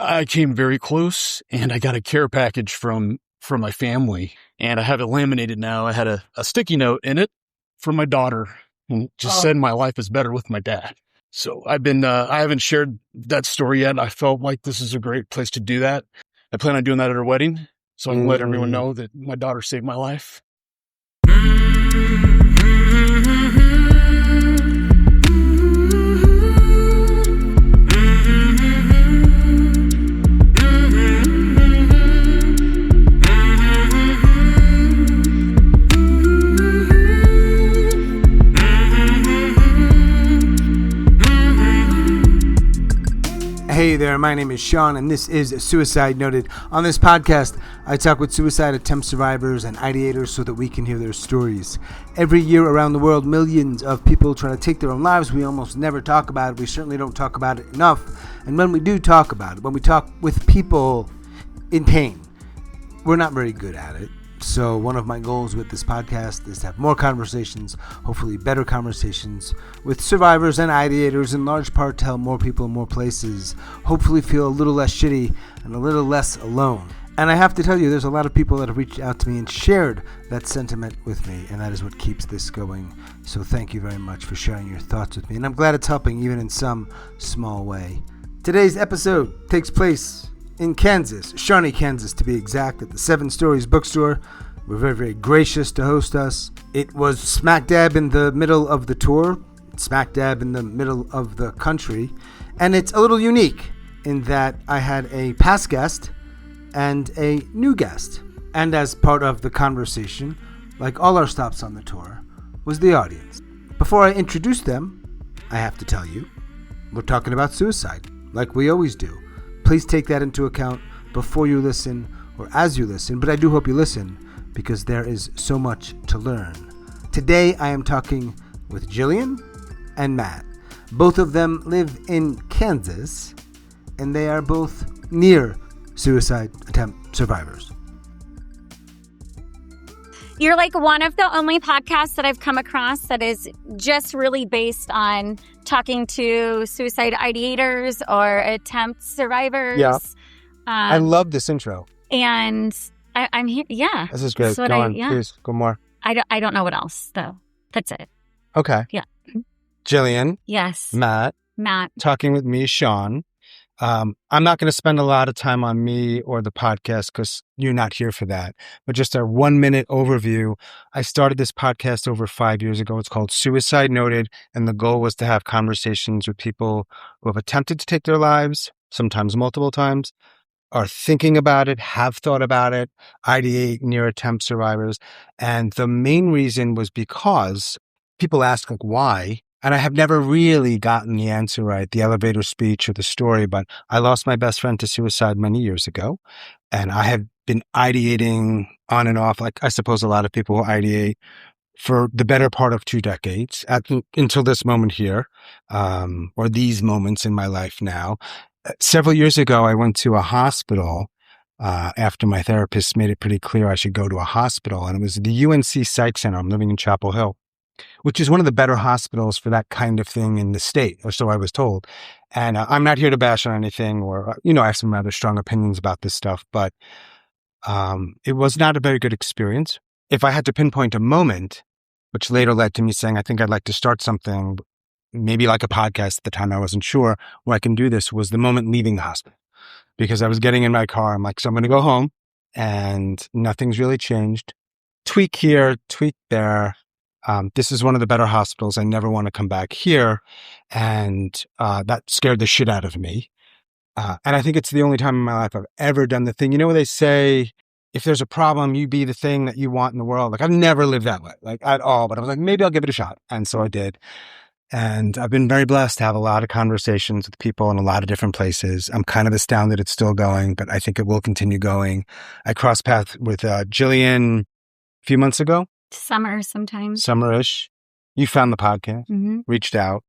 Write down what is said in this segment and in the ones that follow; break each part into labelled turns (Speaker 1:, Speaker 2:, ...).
Speaker 1: I came very close, and I got a care package from my family, and I have it laminated now. I had a sticky note in it from my daughter, and it just said my life is better with my dad. So I haven't shared that story yet. I felt like this is a great place to do that. I plan on doing that at her wedding, so I can let everyone know that my daughter saved my life.
Speaker 2: Hey there, my name is Sean, and this is Suicide Noted. On this podcast, I talk with suicide attempt survivors and ideators so that we can hear their stories. Every year around the world, millions of people try to take their own lives. We almost never talk about it. We certainly don't talk about it enough. And when we do talk about it, when we talk with people in pain, we're not very good at it. So one of my goals with this podcast is to have more conversations, hopefully better conversations with survivors and ideators, in large part to help more people in more places, hopefully feel a little less shitty and a little less alone. And I have to tell you, there's a lot of people that have reached out to me and shared that sentiment with me, and that is what keeps this going. So thank you very much for sharing your thoughts with me, and I'm glad it's helping even in some small way. Today's episode takes place in Kansas, Shawnee, Kansas, to be exact, at the Seven Stories bookstore. We're very, very gracious to host us. It was smack dab in the middle of the tour, smack dab in the middle of the country, and it's a little unique in that I had a past guest and a new guest. And as part of the conversation, like all our stops on the tour, was the audience. Before I introduce them, I have to tell you, we're talking about suicide, like we always do. Please take that into account before you listen or as you listen, but I do hope you listen because there is so much to learn. Today I am talking with Jillian and Matt. Both of them live in Kansas, and they are both near suicide attempt survivors.
Speaker 3: You're like one of the only podcasts that I've come across that is just really based on talking to suicide ideators or attempt survivors.
Speaker 2: Yeah. I love this intro.
Speaker 3: And I'm here. Yeah.
Speaker 2: This is good. Go on. Please, go more.
Speaker 3: I don't know what else, though. That's it.
Speaker 2: Okay.
Speaker 3: Yeah.
Speaker 2: Jillian.
Speaker 3: Yes.
Speaker 2: Matt. Talking with me, Sean. I'm not going to spend a lot of time on me or the podcast because you're not here for that, but just a 1-minute overview. I started this podcast over 5 years ago. It's called Suicide Noted, and the goal was to have conversations with people who have attempted to take their lives, sometimes multiple times, are thinking about it, have thought about it, ideate near attempt survivors. And the main reason was because people ask, like, why? And I have never really gotten the answer right, the elevator speech or the story, but I lost my best friend to suicide many years ago. And I have been ideating on and off, like I suppose a lot of people ideate, for the better part of 2 decades, until this moment here, or these moments in my life now. Several years ago, I went to a hospital after my therapist made it pretty clear I should go to a hospital. And it was the UNC Psych Center. I'm living in Chapel Hill, which is one of the better hospitals for that kind of thing in the state, or so I was told. And I'm not here to bash on anything or, I have some rather strong opinions about this stuff, but it was not a very good experience. If I had to pinpoint a moment, which later led to me saying, I think I'd like to start something, maybe like a podcast at the time, I wasn't sure where I can do this, was the moment leaving the hospital. Because I was getting in my car, I'm like, so I'm going to go home, and nothing's really changed. Tweak here, tweak there. This is one of the better hospitals. I never want to come back here. And that scared the shit out of me. And I think it's the only time in my life I've ever done the thing. Where they say, if there's a problem, you be the thing that you want in the world. Like, I've never lived that way, like at all. But I was like, maybe I'll give it a shot. And so I did. And I've been very blessed to have a lot of conversations with people in a lot of different places. I'm kind of astounded it's still going, but I think it will continue going. I crossed paths with Jillian a few months ago.
Speaker 3: Summer sometimes.
Speaker 2: Summerish. You found the podcast, reached out.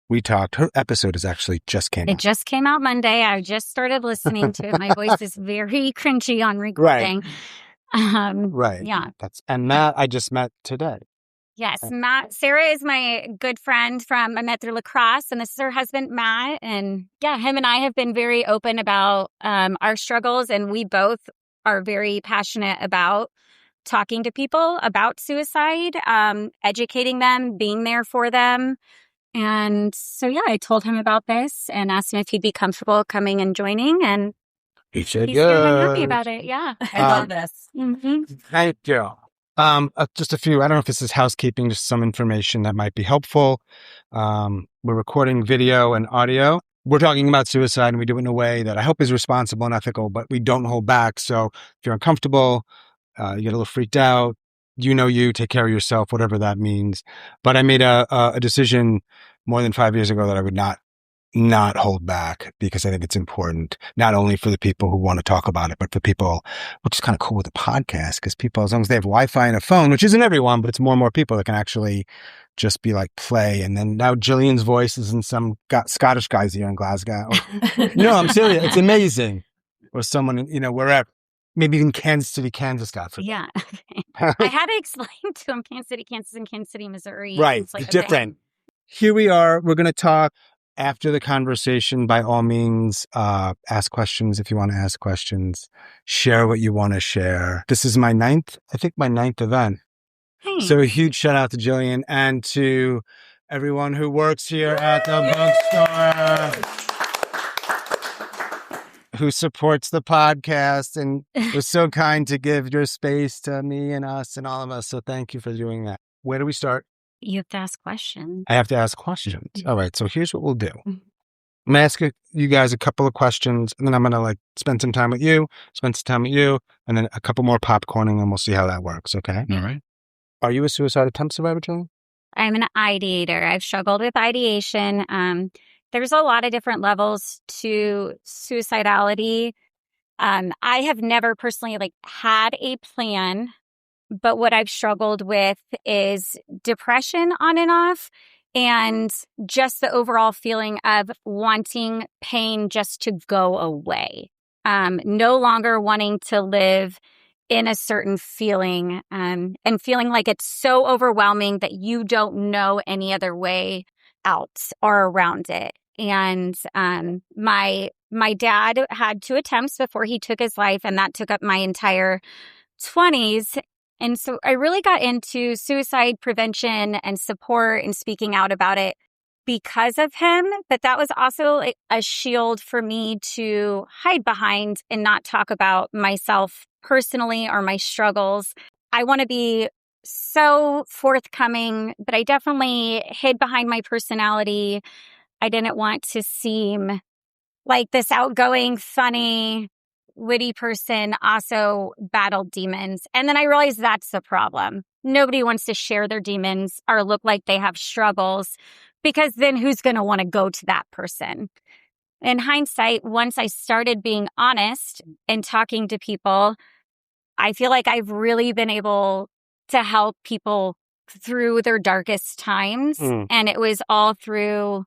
Speaker 2: We talked. Her episode is actually just came out.
Speaker 3: It just came out Monday. I just started listening to it. My voice is very cringy on recording.
Speaker 2: Right.
Speaker 3: Yeah.
Speaker 2: And Matt, I just met today.
Speaker 3: Yes, Matt. Sarah is my good friend I met through lacrosse, and this is her husband, Matt. And yeah, him and I have been very open about our struggles, and we both are very passionate about talking to people about suicide, educating them, being there for them. And so, yeah, I told him about this and asked him if he'd be comfortable coming and joining, and
Speaker 2: He said,
Speaker 3: he's here and I'm happy about it. Yeah.
Speaker 4: I love this.
Speaker 3: Mm-hmm.
Speaker 2: Thank you. Just a few, I don't know if this is housekeeping, just some information that might be helpful. We're recording video and audio. We're talking about suicide, and we do it in a way that I hope is responsible and ethical, but we don't hold back. So if you're uncomfortable, you get a little freaked out, you take care of yourself, whatever that means. But I made a decision more than 5 years ago that I would not hold back, because I think it's important, not only for the people who want to talk about it, but for people, which is kind of cool with a podcast, because people, as long as they have Wi-Fi and a phone, which isn't everyone, but it's more and more people that can actually just be like play. And then now Jillian's voice is in some Scottish guys here in Glasgow. No, I'm serious. It's amazing. Or someone, wherever. Maybe even Kansas City, Kansas, God forbid.
Speaker 3: Yeah. I had to explain to him Kansas City, Kansas, and Kansas City, Missouri.
Speaker 2: Right.
Speaker 3: It's like,
Speaker 2: different. Here we are. We're going to talk. After the conversation, by all means, ask questions if you want to ask questions. Share what you want to share. This is my ninth event.
Speaker 3: Hey.
Speaker 2: So a huge shout out to Jillian and to everyone who works here at the bookstore, who supports the podcast and was so kind to give your space to me and us and all of us. So thank you for doing that. Where do we start?
Speaker 3: You have to ask questions.
Speaker 2: I have to ask questions. All right. So here's what we'll do. I'm going to ask you guys a couple of questions, and then I'm going to spend some time with you, and then a couple more popcorning, and we'll see how that works. Okay.
Speaker 1: All right.
Speaker 2: Are you a suicide attempt survivor, Jillian?
Speaker 3: I'm an ideator. I've struggled with ideation. There's a lot of different levels to suicidality. I have never personally had a plan. But what I've struggled with is depression on and off, and just the overall feeling of wanting pain just to go away. No longer wanting to live in a certain feeling, and feeling like it's so overwhelming that you don't know any other way out or around it. And my dad had 2 attempts before he took his life, and that took up my entire 20s. And so I really got into suicide prevention and support and speaking out about it because of him. But that was also a shield for me to hide behind and not talk about myself personally or my struggles. I want to be so forthcoming, but I definitely hid behind my personality. I didn't want to seem like this outgoing, funny, witty person also battled demons. And then I realized that's the problem. Nobody wants to share their demons or look like they have struggles, because then who's going to want to go to that person? In hindsight, once I started being honest and talking to people, I feel like I've really been able to help people through their darkest times. And it was all through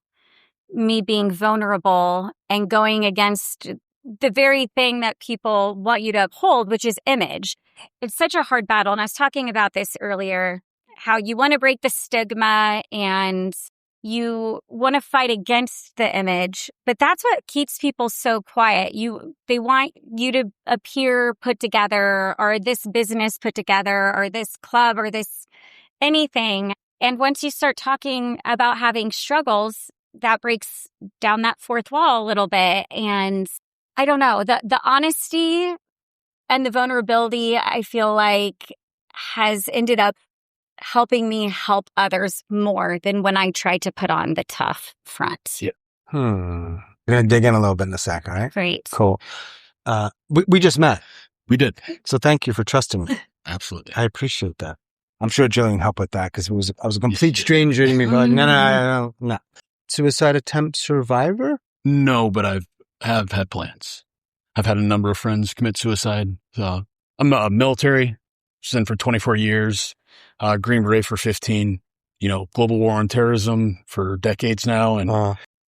Speaker 3: me being vulnerable and going against the very thing that people want you to uphold, which is image. It's such a hard battle. And I was talking about this earlier, how you want to break the stigma and you want to fight against the image, but that's what keeps people so quiet. They want you to appear put together, or this business put together, or this club, or this anything. And once you start talking about having struggles, that breaks down that fourth wall a little bit. And I don't know, the honesty and the vulnerability, I feel like, has ended up helping me help others more than when I tried to put on the tough front.
Speaker 1: Yeah.
Speaker 2: We're going to dig in a little bit in a sec, all right?
Speaker 3: Great.
Speaker 2: Cool. We just met.
Speaker 1: We did.
Speaker 2: So thank you for trusting me.
Speaker 1: Absolutely.
Speaker 2: I appreciate that. I'm sure Jillian helped with that, because I was a complete stranger to me. Like, no. Suicide attempt survivor?
Speaker 1: No, but I have had plans. I've had a number of friends commit suicide. I'm a military, was in for 24 years, Green Beret for 15, global war on terrorism for decades now. And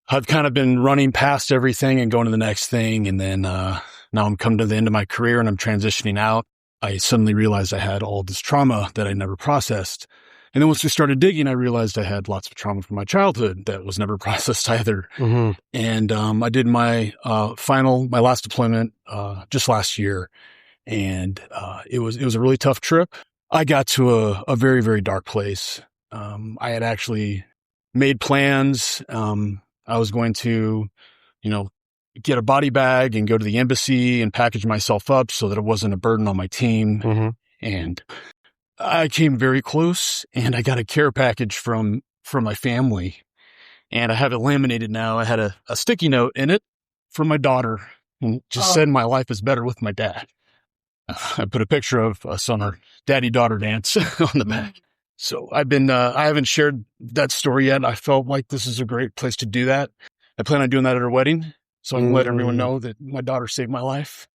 Speaker 1: I've kind of been running past everything and going to the next thing. And then now I'm coming to the end of my career and I'm transitioning out. I suddenly realized I had all this trauma that I never processed. And then once we started digging, I realized I had lots of trauma from my childhood that was never processed either.
Speaker 2: Mm-hmm.
Speaker 1: And I did my my last deployment just last year, and it was a really tough trip. I got to a very, very dark place. I had actually made plans. I was going to, get a body bag and go to the embassy and package myself up so that it wasn't a burden on my team.
Speaker 2: Mm-hmm.
Speaker 1: And I came very close, and I got a care package from my family, and I have it laminated now. I had a sticky note in it from my daughter, and it just said my life is better with my dad. I put a picture of us on our daddy-daughter dance on the back. So I haven't shared that story yet. I felt like this is a great place to do that. I plan on doing that at her wedding, so I can let everyone know that my daughter saved my life.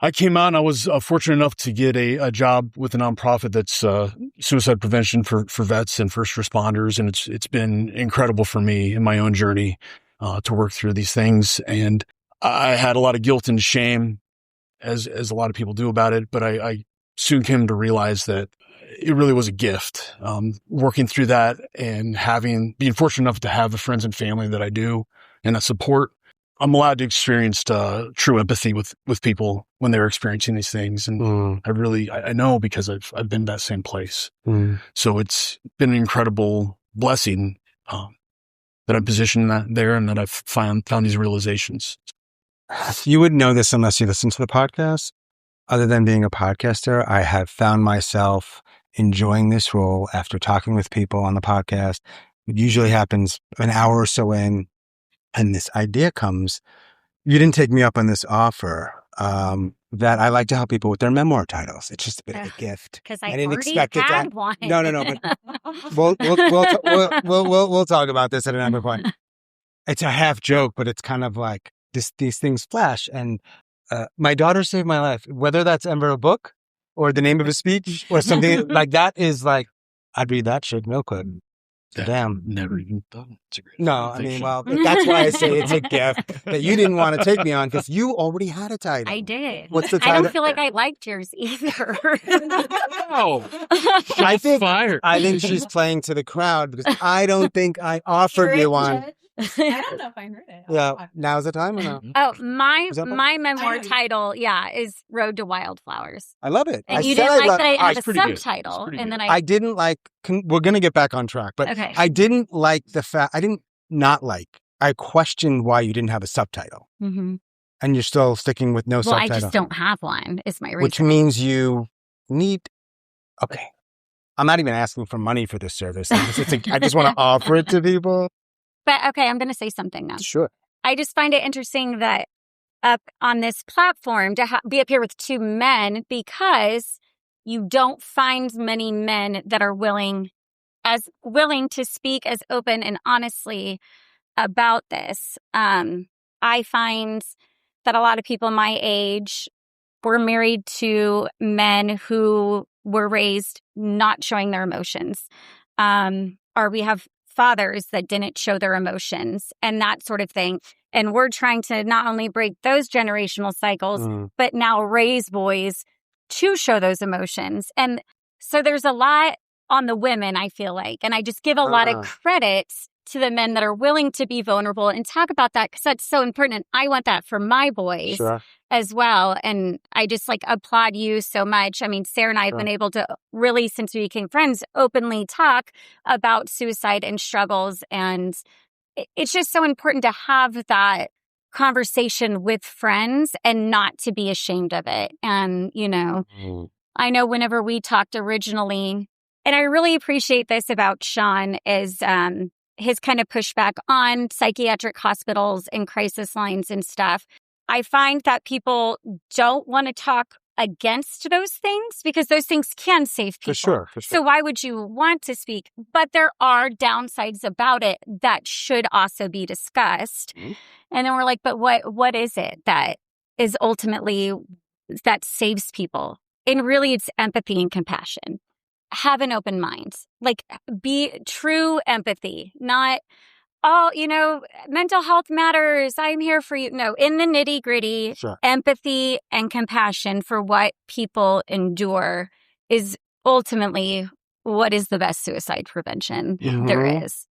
Speaker 1: I came out and I was fortunate enough to get a job with a nonprofit that's suicide prevention for vets and first responders. And it's been incredible for me in my own journey to work through these things. And I had a lot of guilt and shame, as a lot of people do about it. But I soon came to realize that it really was a gift. Working through that and being fortunate enough to have the friends and family that I do and that support, I'm allowed to experience true empathy with people when they're experiencing these things. And I know because I've been in that same place. So it's been an incredible blessing that I'm positioned there and that I've found these realizations.
Speaker 2: You wouldn't know this unless you listen to the podcast. Other than being a podcaster, I have found myself enjoying this role after talking with people on the podcast. It usually happens an hour or so in, and this idea comes. You didn't take me up on this offer that I like to help people with their memoir titles. It's just a bit of a gift.
Speaker 3: Because I didn't expect had one.
Speaker 2: No. But we'll talk about this at another point. It's a half joke, but it's kind of like these things flash. And my daughter saved my life. Whether that's ever a book or the name of a speech or something like that is like, I'd read that shit real quick. Damn.
Speaker 1: Never even thought. It's a great
Speaker 2: that's why I say it's a gift that you didn't want to take me on because you already had a title.
Speaker 3: I did.
Speaker 2: What's the title?
Speaker 3: I don't feel like I liked yours either.
Speaker 1: Oh,
Speaker 2: I think
Speaker 1: she's
Speaker 2: she's playing to the crowd because I don't think I offered you one.
Speaker 4: I don't know if I heard it.
Speaker 2: Yeah, now's the time or no?
Speaker 3: Oh, my memoir title, is Road to Wildflowers.
Speaker 2: I love it.
Speaker 3: And you didn't like that I had a subtitle, and then
Speaker 2: I didn't like. We're gonna get back on track, but
Speaker 3: okay.
Speaker 2: I didn't like the fact. I didn't not like. I questioned why you didn't have a subtitle, and you're still sticking with no subtitle.
Speaker 3: Well, I just don't have one. Is my reason.
Speaker 2: Which means you need. Okay, I'm not even asking for money for this service. I just want to offer it to people.
Speaker 3: But okay, I'm going to say something now.
Speaker 2: Sure.
Speaker 3: I just find it interesting that up on this platform to be up here with two men because you don't find many men that are willing to speak as open and honestly about this. I find that a lot of people my age were married to men who were raised not showing their emotions. Or we have fathers that didn't show their emotions and that sort of thing. And we're trying to not only break those generational cycles, but now raise boys to show those emotions. And so there's a lot on the women, I feel like. And I just give a lot of credit to the men that are willing to be vulnerable and talk about that because that's so important. And I want that for my boys as well. And I just applaud you so much. I mean, Sarah and I have been able to really, since we became friends, openly talk about suicide and struggles. And it's just so important to have that conversation with friends and not to be ashamed of it. And, I know whenever we talked originally, and I really appreciate this about Sean is, his kind of pushback on psychiatric hospitals and crisis lines and stuff. I find that people don't want to talk against those things because those things can save people.
Speaker 2: For sure.
Speaker 3: So why would you want to speak? But there are downsides about it that should also be discussed. And then we're like, but what is it that is ultimately that saves people? And really it's empathy and compassion. Have an open mind, be true empathy, not, mental health matters. I'm here for you. No, in the nitty gritty, empathy and compassion for what people endure is ultimately what is the best suicide prevention there is.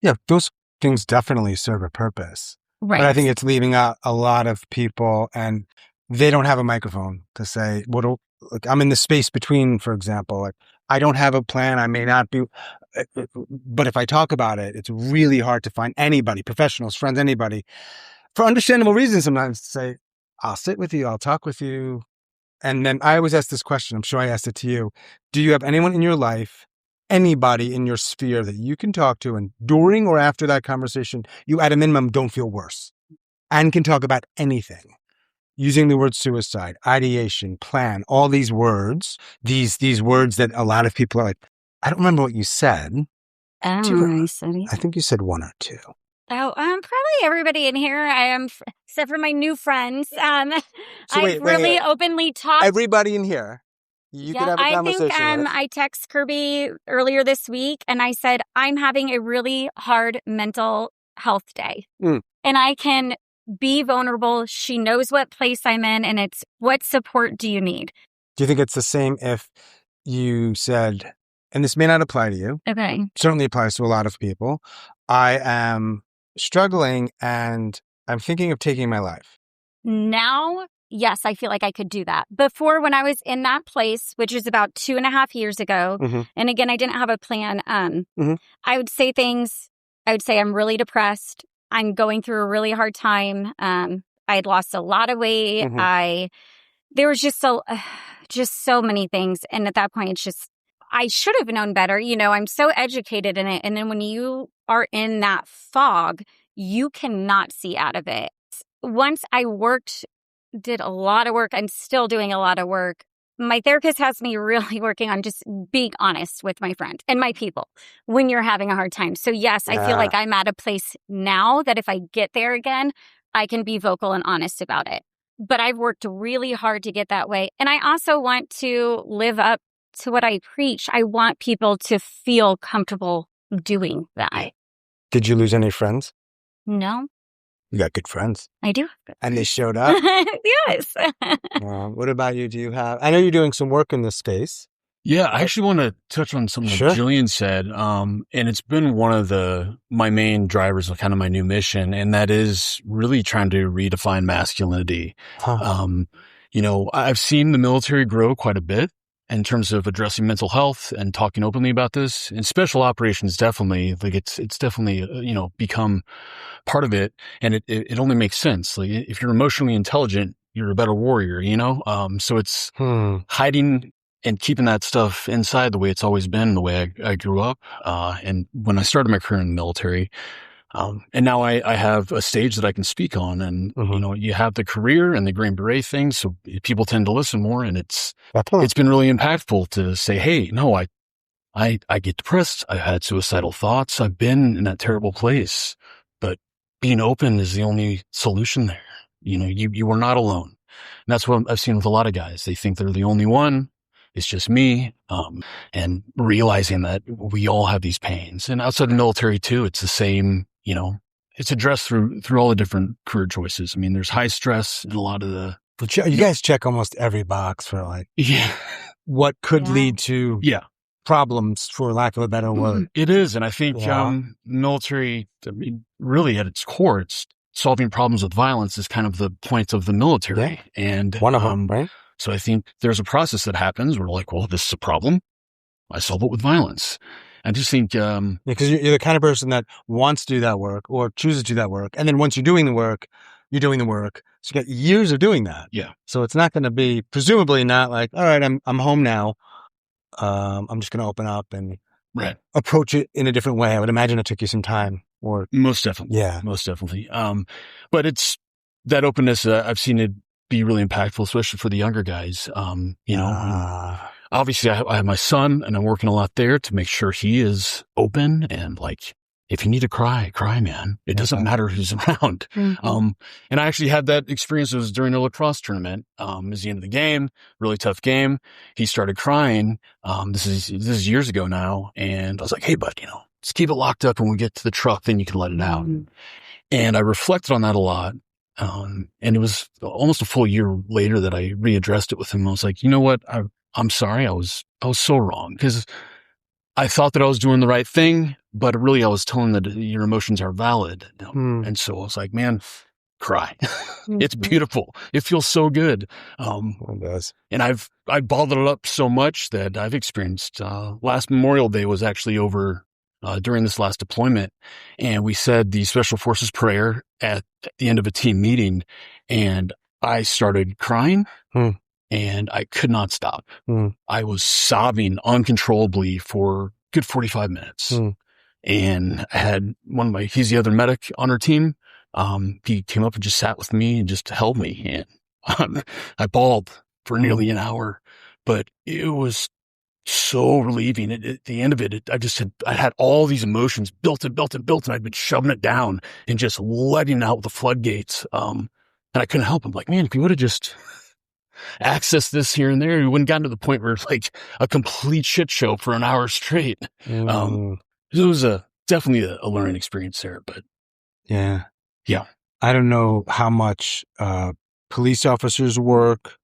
Speaker 2: Yeah, those things definitely serve a purpose.
Speaker 3: Right.
Speaker 2: But I think it's leaving out a lot of people, and they don't have a microphone to say, like, I'm in the space between, for example, like, I don't have a plan. I may not be, but if I talk about it, it's really hard to find anybody, professionals, friends, anybody, for understandable reasons sometimes, to say, I'll sit with you, I'll talk with you. And then I always ask this question, I'm sure I asked it to you. Do you have anyone in your life, anybody in your sphere that you can talk to, and during or after that conversation, you at a minimum don't feel worse and can talk about anything? Using the word suicide, ideation, plan, all these words, these words that a lot of people are like, I don't remember what you said.
Speaker 3: I don't know what I said.
Speaker 2: I think you said one or two.
Speaker 3: Oh, probably everybody in here. I am, except for my new friends. I've really openly talked.
Speaker 2: Everybody in here. You could have a conversation.
Speaker 3: I think I text Kirby earlier this week, and I said, I'm having a really hard mental health day. And I can be vulnerable. She knows what place I'm in, and it's, what support do you need?
Speaker 2: Do you think it's the same if you said, and this may not apply to you.
Speaker 3: Okay.
Speaker 2: Certainly applies to a lot of people. I am struggling and I'm thinking of taking my life.
Speaker 3: Now, yes, I feel like I could do that. Before, when I was in that place, which was about 2.5 years ago, and again, I didn't have a plan, I would say things, I would say I'm really depressed. I'm going through a really hard time. I had lost a lot of weight. There was just so many things. And at that point, it's just, I should have known better. You know, I'm so educated in it. And then when you are in that fog, you cannot see out of it. Once I did a lot of work. I'm still doing a lot of work. My therapist has me really working on just being honest with my friends and my people when you're having a hard time. So yes, I feel like I'm at a place now that if I get there again, I can be vocal and honest about it. But I've worked really hard to get that way. And I also want to live up to what I preach. I want people to feel comfortable doing that.
Speaker 2: Did you lose any friends?
Speaker 3: No.
Speaker 2: You got good friends.
Speaker 3: I do.
Speaker 2: And they showed up?
Speaker 3: Yes.
Speaker 2: What about you? Do you have, I know you're doing some work in this space.
Speaker 1: Yeah, I actually want to touch on something that Jillian said. And it's been one of my main drivers of kind of my new mission. And that is really trying to redefine masculinity. You know, I've seen the military grow quite a bit in terms of addressing mental health and talking openly about this. And special operations, definitely, like it's definitely, become part of it. And it only makes sense. Like, if you're emotionally intelligent, you're a better warrior, you know? So it's hiding and keeping that stuff inside the way it's always been, the way I grew up. And when I started my career in the military, and now I have a stage that I can speak on, and, you have the career and the Green Beret thing. So people tend to listen more, and it's been really impactful to say, hey, no, I get depressed. I've had suicidal thoughts. I've been in that terrible place, but being open is the only solution there. You know, you are not alone. And that's what I've seen with a lot of guys. They think they're the only one. It's just me. And realizing that we all have these pains, and outside the military too, it's the same, it's addressed through all the different career choices. I mean, there's high stress in a lot of the,
Speaker 2: you guys check almost every box for what could lead to problems, for lack of a better word.
Speaker 1: It is. And I think, military, I mean, really at its core, it's solving problems with violence is kind of the point of the military. And
Speaker 2: one of them, right?
Speaker 1: So I think there's a process that happens. We're like, well, this is a problem. I solve it with violence. I just think,
Speaker 2: because you're the kind of person that wants to do that work or chooses to do that work. And then once you're doing the work, you're doing the work. So you got years of doing that.
Speaker 1: Yeah.
Speaker 2: So it's not going to be, presumably not like, all right, I'm home now. I'm just going to open up and approach it in a different way. I would imagine it took you some time. Or
Speaker 1: most definitely.
Speaker 2: Yeah.
Speaker 1: Most definitely. But it's that openness. I've seen it be really impactful, especially for the younger guys. Obviously I have my son, and I'm working a lot there to make sure he is open, and like, if you need to cry, man. It doesn't matter who's around. And I actually had that experience. It was during a lacrosse tournament. It was the end of the game, really tough game. He started crying. This is years ago now. And I was like, hey, bud, just keep it locked up. When we get to the truck, then you can let it out. And I reflected on that a lot. And it was almost a full year later that I readdressed it with him. I was like, you know what? I'm sorry. I was so wrong, because I thought that I was doing the right thing, but really I was telling that your emotions are valid. And so I was like, man, cry. It's beautiful. It feels so good.
Speaker 2: It does.
Speaker 1: And I bottled it up so much that I've experienced, last Memorial Day was actually over, during this last deployment. And we said the Special Forces prayer at the end of a team meeting. And I started crying and I could not stop. I was sobbing uncontrollably for a good 45 minutes. And I had he's the other medic on our team. He came up and just sat with me and just held me. And I bawled for nearly an hour, but it was so relieving. At the end of it, I had all these emotions built and I'd been shoving it down and just letting out the floodgates. And I couldn't help. I'm like, man, if you would have just accessed this here and there, you wouldn't gotten to the point where it's like a complete shit show for an hour straight. It was definitely a learning experience there, but
Speaker 2: yeah.
Speaker 1: I
Speaker 2: don't know how much police officers' work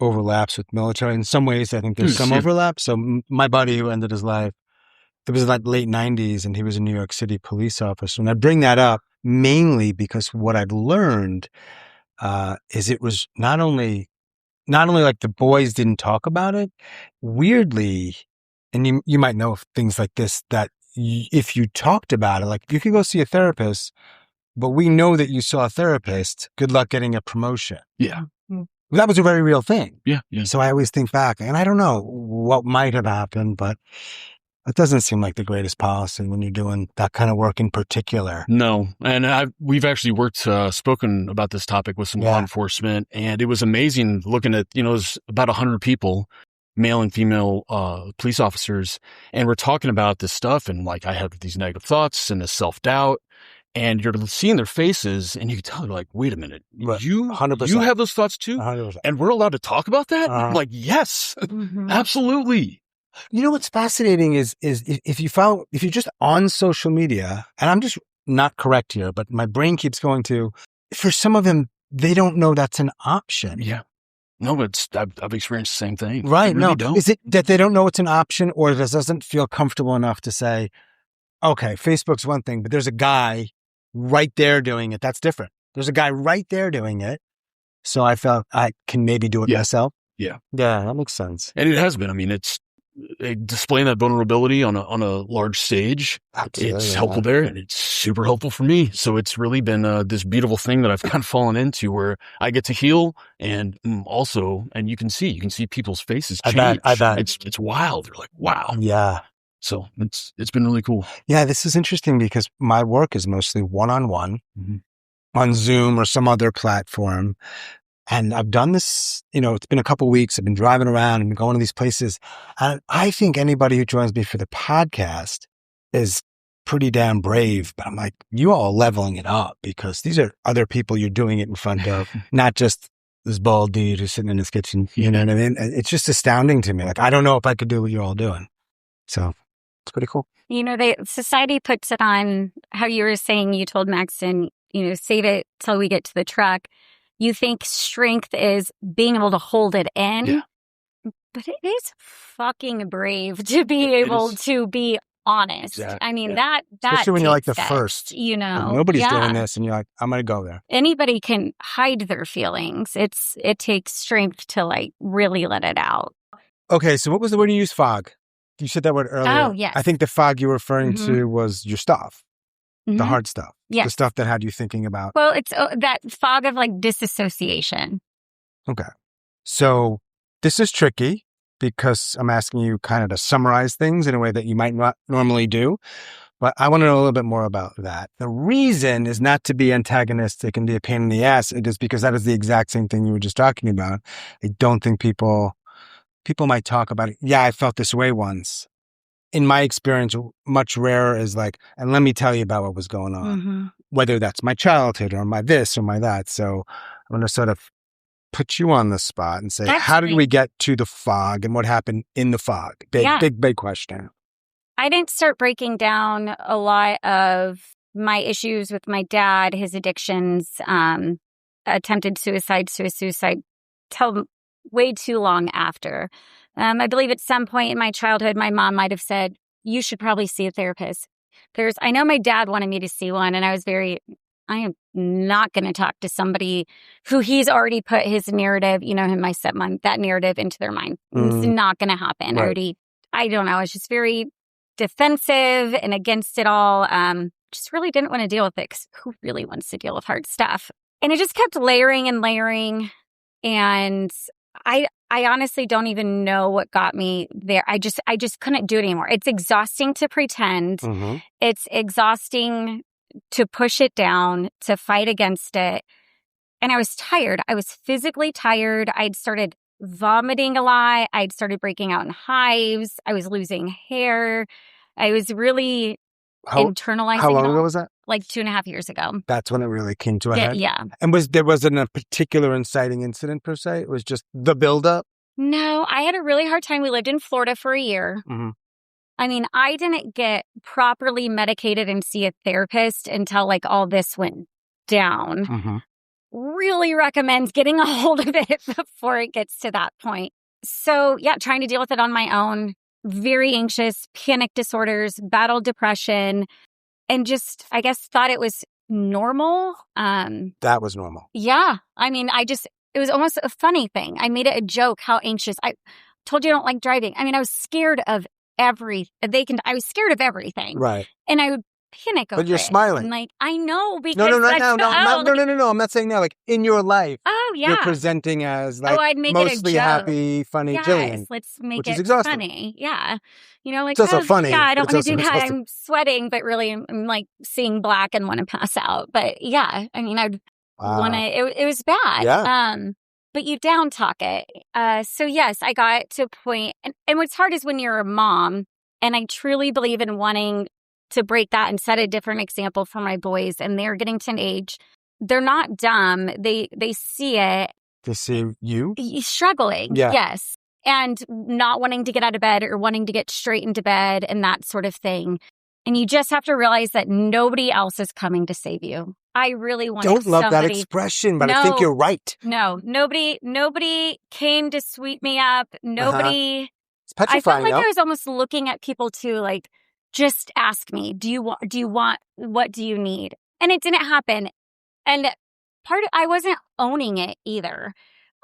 Speaker 2: overlaps with military. In some ways, I think there's some overlap. So my buddy who ended his life, it was like late 90s, and he was a New York City police officer. And I bring that up mainly because what I've learned is it was not only like the boys didn't talk about it, weirdly, and you might know things like this, that if you talked about it, like you could go see a therapist, but we know that you saw a therapist, good luck getting a promotion.
Speaker 1: Yeah.
Speaker 2: That was a very real thing.
Speaker 1: Yeah.
Speaker 2: So I always think back, and I don't know what might have happened, but it doesn't seem like the greatest policy when you're doing that kind of work in particular.
Speaker 1: No. And we've actually spoken about this topic with some law enforcement, and it was amazing looking at, it was about 100 people, male and female police officers, and we're talking about this stuff, and like I have these negative thoughts and this self-doubt. And you're seeing their faces, and you can tell they're like, wait a minute, you 100%. You have those thoughts too?
Speaker 2: 100%.
Speaker 1: And we're allowed to talk about that? I'm like, yes, absolutely.
Speaker 2: You know what's fascinating is if you're just on social media, and I'm just not correct here, but my brain keeps going to, for some of them, they don't know that's an option.
Speaker 1: Yeah. No, but I've experienced the same thing.
Speaker 2: Right.
Speaker 1: Really
Speaker 2: No.
Speaker 1: don't.
Speaker 2: Is it that they don't know it's an option, or doesn't feel comfortable enough to say, okay, Facebook's one thing, but there's a guy right there doing it. That's different. There's a guy right there doing it. So I felt I can maybe do it myself.
Speaker 1: Yeah.
Speaker 2: Yeah, that makes sense.
Speaker 1: And it has been. I mean, it's displaying that vulnerability on a large stage.
Speaker 2: Absolutely,
Speaker 1: it's helpful there, and it's super helpful for me. So it's really been this beautiful thing that I've kind of fallen into, where I get to heal, and also, and you can see people's faces change.
Speaker 2: I bet.
Speaker 1: It's wild. They're like, wow.
Speaker 2: Yeah.
Speaker 1: So it's been really cool.
Speaker 2: Yeah, this is interesting because my work is mostly one-on-one on Zoom or some other platform. And I've done this, it's been a couple of weeks. I've been driving around and going to these places. And I think anybody who joins me for the podcast is pretty damn brave. But I'm like, you all leveling it up, because these are other people you're doing it in front of, not just this bald dude who's sitting in his kitchen. You know what I mean? It's just astounding to me. Like, I don't know if I could do what you're all doing. So it's pretty cool.
Speaker 3: Society puts it on, how you were saying, you told Maxton, save it till we get to the truck. You think strength is being able to hold it in, but it is fucking brave to be able to be honest. Exactly. I mean, that
Speaker 2: especially when you're like the
Speaker 3: steps,
Speaker 2: first,
Speaker 3: like
Speaker 2: nobody's doing this, and you're like, I'm going to go there.
Speaker 3: Anybody can hide their feelings. It takes strength to like really let it out.
Speaker 2: Okay, so what was the word you used? Fog. You said that word earlier.
Speaker 3: Oh, yes.
Speaker 2: I think the fog you were referring to was your stuff, the hard stuff.
Speaker 3: Yes.
Speaker 2: The stuff that had you thinking about.
Speaker 3: Well, it's that fog of like disassociation.
Speaker 2: Okay. So this is tricky because I'm asking you kind of to summarize things in a way that you might not normally do. But I want to know a little bit more about that. The reason is not to be antagonistic and be a pain in the ass. It is because that is the exact same thing you were just talking about. I don't think people might talk about it. Yeah, I felt this way once. In my experience, much rarer is like, and let me tell you about what was going on, whether that's my childhood or my this or my that. So I'm going to sort of put you on the spot and say, how did we get to the fog and what happened in the fog? Big question.
Speaker 3: I didn't start breaking down a lot of my issues with my dad, his addictions, attempted suicide till way too long after. I believe at some point in my childhood, my mom might have said, you should probably see a therapist. I know my dad wanted me to see one, and I am not going to talk to somebody who he's already put his narrative, him, my stepmom, that narrative into their mind. It's not going to happen.
Speaker 2: Right.
Speaker 3: I don't know. I was just very defensive and against it all. Just really didn't want to deal with it, because who really wants to deal with hard stuff? And it just kept layering and layering. And I honestly don't even know what got me there. I just couldn't do it anymore. It's exhausting to pretend.
Speaker 2: Mm-hmm.
Speaker 3: It's exhausting to push it down, to fight against it. And I was tired. I was physically tired. I'd started vomiting a lot. I'd started breaking out in hives. I was losing hair. I was really internalizing.
Speaker 2: How long ago was that?
Speaker 3: Like 2.5 years ago.
Speaker 2: That's when it really came to a head?
Speaker 3: Yeah.
Speaker 2: And there wasn't a particular inciting incident per se? It was just the buildup?
Speaker 3: No, I had a really hard time. We lived in Florida for a year.
Speaker 2: Mm-hmm.
Speaker 3: I mean, I didn't get properly medicated and see a therapist until like all this went down.
Speaker 2: Mm-hmm.
Speaker 3: Really recommend getting a hold of it before it gets to that point. So yeah, trying to deal with it on my own. Very anxious, panic disorders, battled depression, and just, I guess, thought it was normal.
Speaker 2: That was normal.
Speaker 3: Yeah. I mean, it was almost a funny thing. I made it a joke how anxious. I told you I don't like driving. I mean, I was scared of I was scared of everything.
Speaker 2: Right.
Speaker 3: And I would panic over it.
Speaker 2: But you're smiling.
Speaker 3: And like, I know, because
Speaker 2: No, I'm not saying now. Like, in your life,
Speaker 3: yeah.
Speaker 2: you're presenting as like
Speaker 3: I'd make
Speaker 2: mostly
Speaker 3: it a joke.
Speaker 2: happy, funny Jillian.
Speaker 3: Let's make
Speaker 2: which
Speaker 3: it
Speaker 2: is exhausting.
Speaker 3: funny. Yeah. Like,
Speaker 2: it's also funny.
Speaker 3: Yeah, I don't want to do that.
Speaker 2: Exhausting.
Speaker 3: I'm sweating, but really I'm like seeing black and want to pass out. But yeah, I mean, I'd want to, it was bad.
Speaker 2: Yeah.
Speaker 3: But you down talk it. So yes, I got to a point, and what's hard is when you're a mom, and I truly believe in wanting to break that and set a different example for my boys, and they're getting to an age, they're not dumb. They see it.
Speaker 2: They see you
Speaker 3: struggling.
Speaker 2: Yeah.
Speaker 3: Yes. And not wanting to get out of bed or wanting to get straight into bed and that sort of thing. And you just have to realize that nobody else is coming to save you. I really want
Speaker 2: Don't love that expression, but I think you're right.
Speaker 3: No, nobody came to sweep me up. Nobody.
Speaker 2: It's petrifying.
Speaker 3: I felt like I was almost looking at people too, like, just ask me, do you want, what do you need? And it didn't happen. And I wasn't owning it either.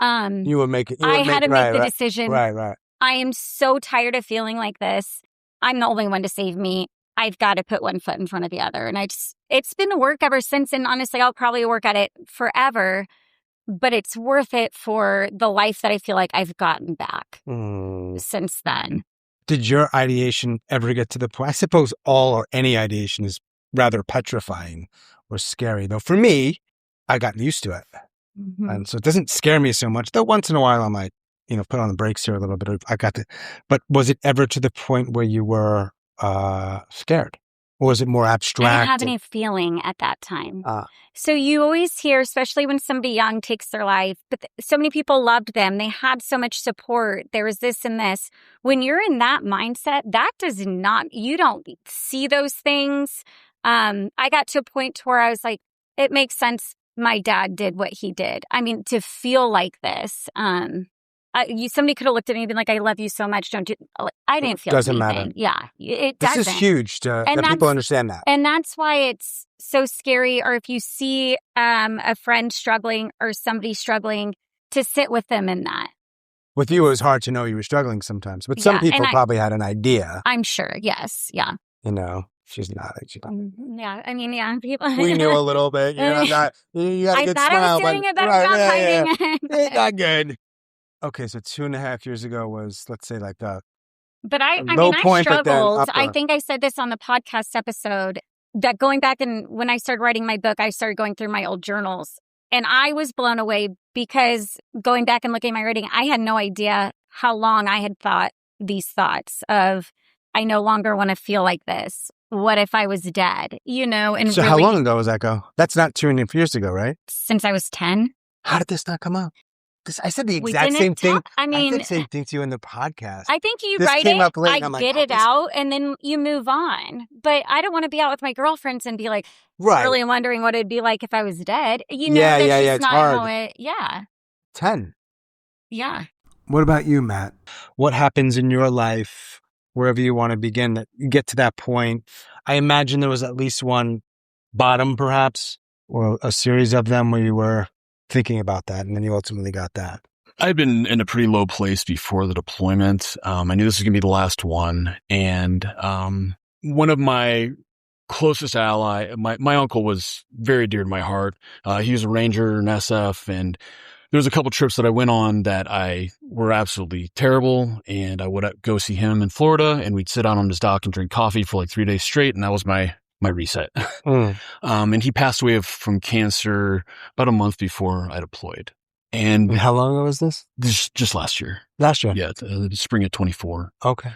Speaker 2: You would make it.
Speaker 3: I had to make the decision.
Speaker 2: Right.
Speaker 3: I am so tired of feeling like this. I'm the only one to save me. I've got to put one foot in front of the other. And it's been a work ever since. And honestly, I'll probably work at it forever, but it's worth it for the life that I feel like I've gotten back since then.
Speaker 2: Did your ideation ever get to the point? I suppose all or any ideation is rather petrifying or scary. Though for me, I got used to it. Mm-hmm. And so it doesn't scare me so much. Though once in a while I might, put on the brakes here a little bit. But was it ever to the point where you were scared? Or was it more abstract?
Speaker 3: I didn't have any feeling at that time. So you always hear, especially when somebody young takes their life, but so many people loved them. They had so much support. There was this and this. When you're in that mindset, you don't see those things. I got to a point where I was like, it makes sense my dad did what he did. I mean, to feel like this, somebody could have looked at me and been like, I love you so much. Don't you? I didn't feel
Speaker 2: doesn't
Speaker 3: anything.
Speaker 2: matter.
Speaker 3: Yeah, it doesn't.
Speaker 2: This is huge that people understand that.
Speaker 3: And that's why it's so scary. Or if you see a friend struggling or somebody struggling, to sit with them in that.
Speaker 2: With you, it was hard to know you were struggling sometimes. But some people probably had an idea.
Speaker 3: I'm sure. Yes. Yeah.
Speaker 2: She's not.
Speaker 3: Yeah, I mean, yeah. People.
Speaker 2: We knew a little bit. You got a good smile.
Speaker 3: I was doing a better job hiding it.
Speaker 2: It's not good. Okay, so 2.5 years ago was, let's say, like a low point,
Speaker 3: I struggled.
Speaker 2: But then
Speaker 3: I think I said this on the podcast episode, that going back and when I started writing my book, I started going through my old journals. And I was blown away because going back and looking at my writing, I had no idea how long I had thought these thoughts of, I no longer want to feel like this. What if I was dead? And
Speaker 2: so how long ago was that go? That's not 2.5 years ago, right?
Speaker 3: Since I was 10.
Speaker 2: How did this not come up? I said the exact same thing.
Speaker 3: I
Speaker 2: said the same thing to you in the podcast.
Speaker 3: I think you write it, I get it out, and then you move on. But I don't want to be out with my girlfriends and be like, really wondering what it'd be like if I was dead.
Speaker 2: Yeah, it's
Speaker 3: not
Speaker 2: hard.
Speaker 3: Yeah.
Speaker 2: 10.
Speaker 3: Yeah.
Speaker 2: What about you, Matt? What happens in your life wherever you want to begin, that you get to that point. I imagine there was at least one bottom, perhaps, or a series of them where you were thinking about that, and then you ultimately got that.
Speaker 1: I'd been in a pretty low place before the deployment. I knew this was going to be the last one. And one of my closest ally, my uncle was very dear to my heart. He was a Ranger in SF, and there was a couple trips that I went on that were absolutely terrible. And I would go see him in Florida, and we'd sit out on his dock and drink coffee for like 3 days straight. And that was my reset. And he passed away from cancer about a month before I deployed. And
Speaker 2: how long ago was this?
Speaker 1: Just last year.
Speaker 2: Last year?
Speaker 1: Yeah, the spring of 24.
Speaker 2: Okay.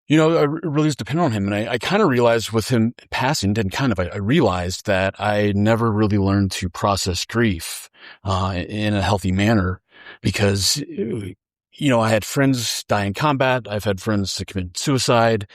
Speaker 1: You know, I really was dependent on him. And I kind of realized with him passing, I realized that I never really learned to process grief in a healthy manner because, you know, I had friends die in combat. I've had friends that commit suicide.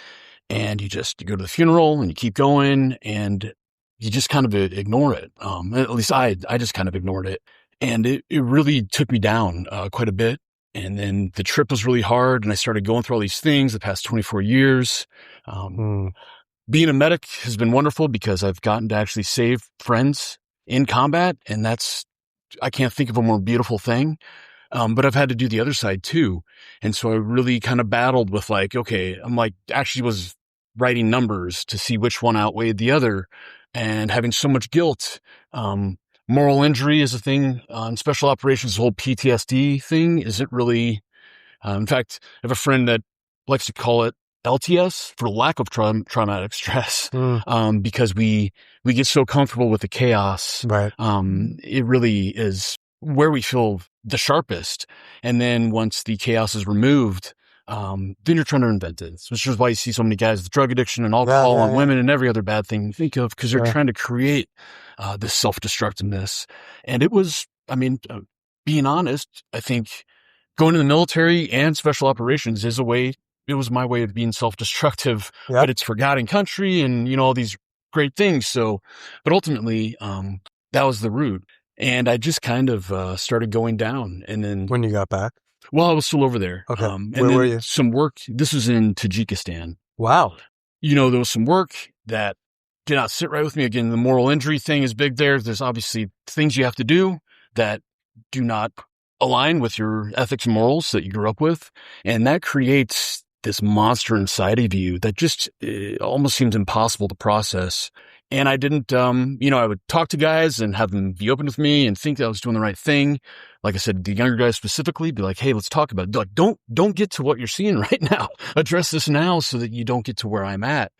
Speaker 1: And you go to the funeral and you keep going and you just kind of ignore it. At least I just kind of ignored it. And it really took me down quite a bit. And then the trip was really hard and I started going through all these things the past 24 years. Being a medic has been wonderful because I've gotten to actually save friends in combat. And I can't think of a more beautiful thing. But I've had to do the other side too. And so I really kind of battled with actually was writing numbers to see which one outweighed the other and having so much guilt. Moral injury is a thing in special operations. The whole PTSD thing isn't really, in fact, I have a friend that likes to call it LTS for lack of traumatic stress. Because we get so comfortable with the chaos.
Speaker 2: Right.
Speaker 1: It really is where we feel the sharpest. And then once the chaos is removed, then you're trying to invent it, which is why you see so many guys with drug addiction and alcohol and women and every other bad thing you think of, because they're trying to create this self-destructiveness. And it was, being honest, I think going to the military and special operations it was my way of being self-destructive, but it's for God and country and, you know, all these great things. So, but ultimately, that was the route. And I just kind of started going down. And then
Speaker 2: when you got back?
Speaker 1: Well, I was still over there.
Speaker 2: Okay.
Speaker 1: Where
Speaker 2: were you?
Speaker 1: Some work. This was in Tajikistan.
Speaker 2: Wow.
Speaker 1: You know, there was some work that did not sit right with me. Again, the moral injury thing is big there. There's obviously things you have to do that do not align with your ethics and morals that you grew up with. And that creates this monster inside of you that just almost seems impossible to process. And I didn't, I would talk to guys and have them be open with me and think that I was doing the right thing. Like I said, the younger guys specifically, be like, hey, let's talk about it. Like, don't get to what you're seeing right now. Address this now so that you don't get to where I'm at.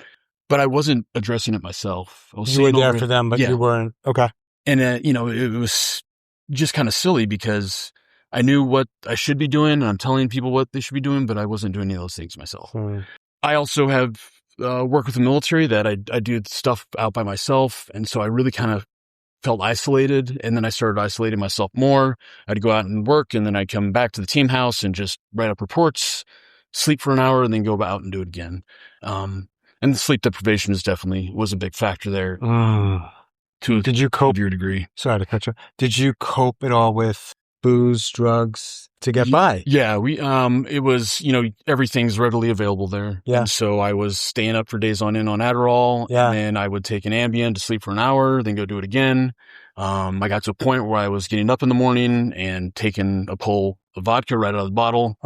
Speaker 1: But I wasn't addressing it myself.
Speaker 2: You were there for them, but you weren't. Okay.
Speaker 1: And, it was just kind of silly because I knew what I should be doing. And I'm telling people what they should be doing, but I wasn't doing any of those things myself. I also have work with the military that I do stuff out by myself. And so I really kind of felt isolated. And then I started isolating myself more. I'd go out and work and then I'd come back to the team house and just write up reports, sleep for an hour and then go out and do it again. And the sleep deprivation was a big factor there.
Speaker 2: Did you cope?
Speaker 1: To your degree.
Speaker 2: Sorry to cut you. Did you cope at all with booze, drugs to get by?
Speaker 1: Yeah, it was, everything's readily available there.
Speaker 2: Yeah.
Speaker 1: And so I was staying up for days on end on Adderall.
Speaker 2: Yeah.
Speaker 1: And then I would take an Ambien to sleep for an hour, then go do it again. I got to a point where I was getting up in the morning and taking a pull of vodka right out of the bottle.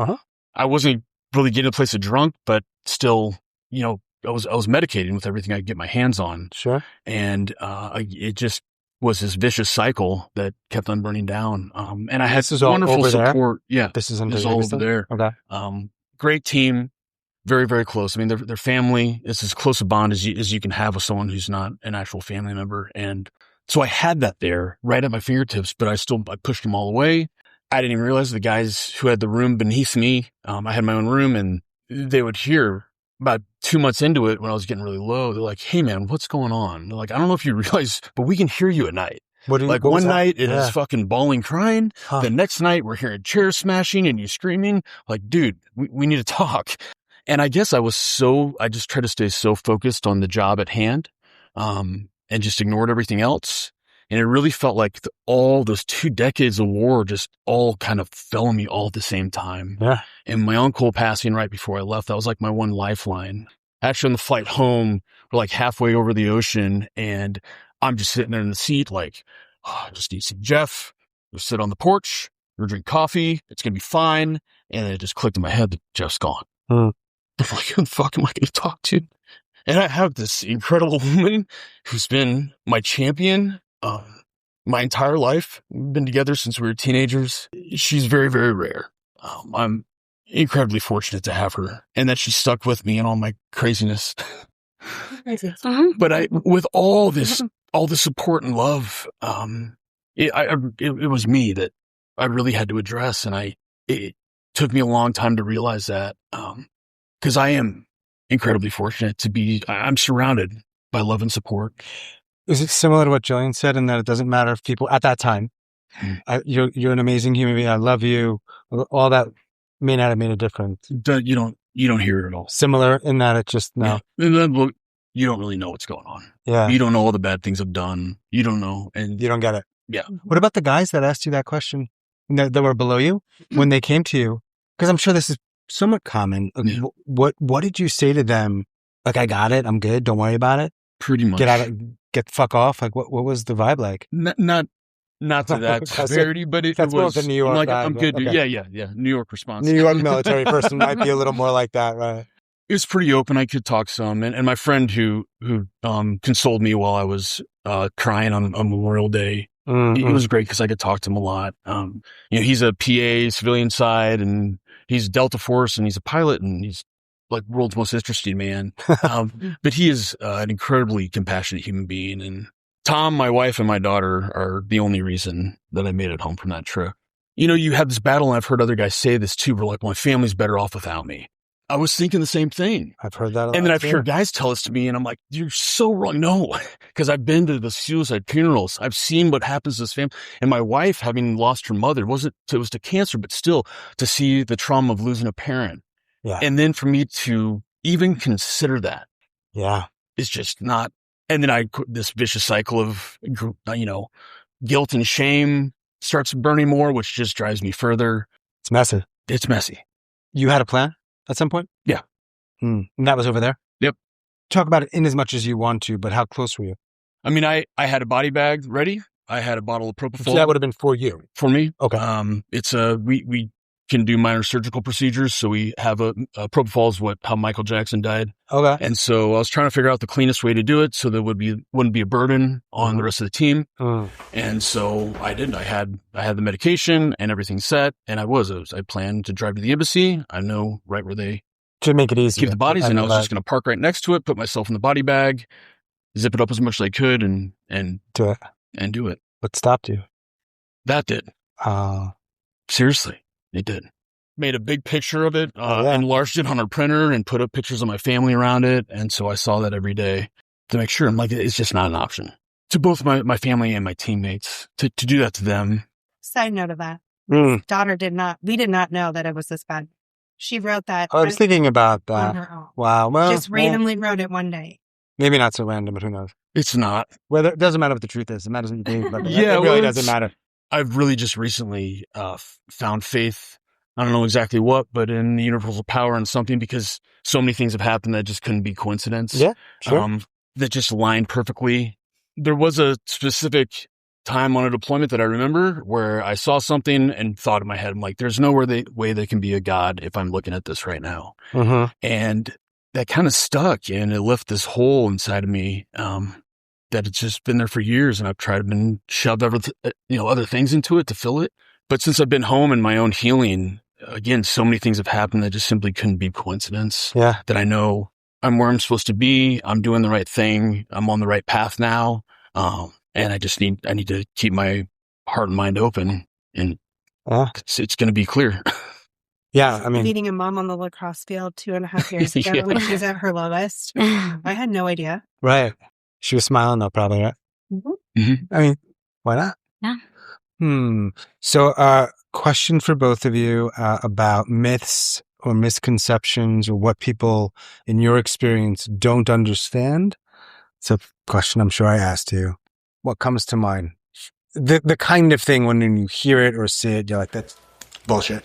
Speaker 1: I wasn't really getting a place of drunk, but still, I was medicating with everything I could get my hands on.
Speaker 2: Sure.
Speaker 1: And it just was this vicious cycle that kept on burning down. And I had wonderful support.
Speaker 2: There?
Speaker 1: Yeah.
Speaker 2: This is
Speaker 1: all over there.
Speaker 2: Okay.
Speaker 1: Great team. Very, very close. I mean, their family is as close a bond as you can have with someone who's not an actual family member. And so I had that there right at my fingertips, but I pushed them all away. I didn't even realize the guys who had the room beneath me, I had my own room, and they would hear about 2 months into it when I was getting really low. They're like, hey man, what's going on? They're like, I don't know if you realize, but we can hear you at night. One night it is fucking bawling, crying. The next night we're hearing chairs smashing and you screaming. Like, dude, we need to talk. And I guess I just tried to stay so focused on the job at hand, and just ignored everything else. And it really felt like all those 2 decades of war just all kind of fell on me all at the same time.
Speaker 2: Yeah.
Speaker 1: And my uncle passing right before I left, that was like my one lifeline. Actually, on the flight home, we're like halfway over the ocean, and I'm just sitting there in the seat like, oh, I just need to see Jeff. We'll sit on the porch. We'll drink coffee. It's going to be fine. And it just clicked in my head that Jeff's gone. I'm like, who the fuck am I going to talk to? And I have this incredible woman who's been my champion my entire life. We've been together since we were teenagers. She's very, very rare. I'm incredibly fortunate to have her and that she stuck with me in all my craziness. But with all this support and love, it was me that I really had to address. And it took me a long time to realize that, because I am incredibly fortunate I'm surrounded by love and support.
Speaker 2: Is it similar to what Jillian said in that it doesn't matter if people at that time, you're an amazing human being. I love you. All that may not have made a difference.
Speaker 1: You don't hear it at all.
Speaker 2: Similar in that it just, no.
Speaker 1: Yeah. And then, look, you don't really know what's going on.
Speaker 2: Yeah.
Speaker 1: You don't know all the bad things I've done. You don't know. And
Speaker 2: you don't get it.
Speaker 1: Yeah.
Speaker 2: What about the guys that asked you that question that were below you when they came to you? Because I'm sure this is somewhat common.
Speaker 1: Yeah.
Speaker 2: What did you say to them? Like, I got it. I'm good. Don't worry about it.
Speaker 1: Pretty much.
Speaker 2: Get the fuck off. Like, what was the vibe like?
Speaker 1: Not to that severity, but it was
Speaker 2: the New York
Speaker 1: like,
Speaker 2: vibe,
Speaker 1: I'm good.
Speaker 2: okay.
Speaker 1: Yeah. New York response.
Speaker 2: New York military person might be a little more like that, right?
Speaker 1: It was pretty open. I could talk some, and my friend who consoled me while I was crying on Memorial Day.
Speaker 2: Mm-hmm.
Speaker 1: It was great because I could talk to him a lot. He's a PA, civilian side, and he's Delta Force, and he's a pilot, and he's like world's most interesting man. But he is an incredibly compassionate human being. And Tom, my wife, and my daughter are the only reason that I made it home from that trip. You have this battle, and I've heard other guys say this too. We're like, my family's better off without me. I was thinking the same thing.
Speaker 2: I've heard that a lot.
Speaker 1: And then I've heard guys tell this to me, and I'm like, you're so wrong. No, because I've been to the suicide funerals. I've seen what happens to this family. And my wife, having lost her mother, it was to cancer, but still to see the trauma of losing a parent.
Speaker 2: Yeah.
Speaker 1: And then for me to even consider that.
Speaker 2: Yeah.
Speaker 1: Is just not. And then this vicious cycle of, guilt and shame starts burning more, which just drives me further.
Speaker 2: It's messy.
Speaker 1: It's messy.
Speaker 2: You had a plan at some point?
Speaker 1: Yeah.
Speaker 2: And that was over there?
Speaker 1: Yep. Talk
Speaker 2: about it in as much as you want to, but how close were you?
Speaker 1: I mean, I had a body bag ready. I had a bottle of propofol.
Speaker 2: So that would have been for you?
Speaker 1: For me.
Speaker 2: Okay.
Speaker 1: It's we can do minor surgical procedures. So we have a propofol is how Michael Jackson died.
Speaker 2: Okay.
Speaker 1: And so I was trying to figure out the cleanest way to do it so there wouldn't be a burden on the rest of the team. And so I did. I had the medication and everything set, and I planned to drive to the embassy. I know right where they
Speaker 2: to make it easy
Speaker 1: keep the bodies, and I was just going to park right next to it, put myself in the body bag, zip it up as much as I could, and
Speaker 2: do it.
Speaker 1: And do it.
Speaker 2: What stopped you?
Speaker 1: That did. Seriously. It did. Made a big picture of it, enlarged it on our printer, and put up pictures of my family around it. And so I saw that every day to make sure. I'm like, it's just not an option to both my family and my teammates to do that to them.
Speaker 4: Side note of that. Daughter we did not know that it was this bad. She wrote that.
Speaker 2: I was thinking about that.
Speaker 4: On her own.
Speaker 2: Wow. Well,
Speaker 4: just randomly wrote it one day.
Speaker 2: Maybe not so random, but who knows?
Speaker 1: It's not.
Speaker 2: Whether it doesn't matter what the truth is. It matters what you think, but
Speaker 1: yeah,
Speaker 2: it really doesn't matter.
Speaker 1: I've really just recently found faith. I don't know exactly what, but in the universal power and something, because so many things have happened that just couldn't be coincidence.
Speaker 2: Yeah, sure.
Speaker 1: That just aligned perfectly. There was a specific time on a deployment that I remember where I saw something and thought in my head, I'm like, there's no way they can be a god if I'm looking at this right now. And that kind of stuck, and it left this hole inside of me. That it's just been there for years, and I've shoved other things into it to fill it. But since I've been home in my own healing, again, so many things have happened that just simply couldn't be coincidence.
Speaker 2: Yeah.
Speaker 1: That I know I'm where I'm supposed to be. I'm doing the right thing. I'm on the right path now. And I need to keep my heart and mind open, and it's going to be clear.
Speaker 2: Yeah, I mean,
Speaker 4: meeting a mom on the lacrosse field 2.5 years ago when she was at her lowest. I had no idea.
Speaker 2: Right. She was smiling though, probably, right? I mean, why not?
Speaker 3: Yeah.
Speaker 2: So, question for both of you about myths or misconceptions or what people in your experience don't understand. It's a question I'm sure I asked you. What comes to mind? the kind of thing when you hear it or see it, you're like, that's bullshit.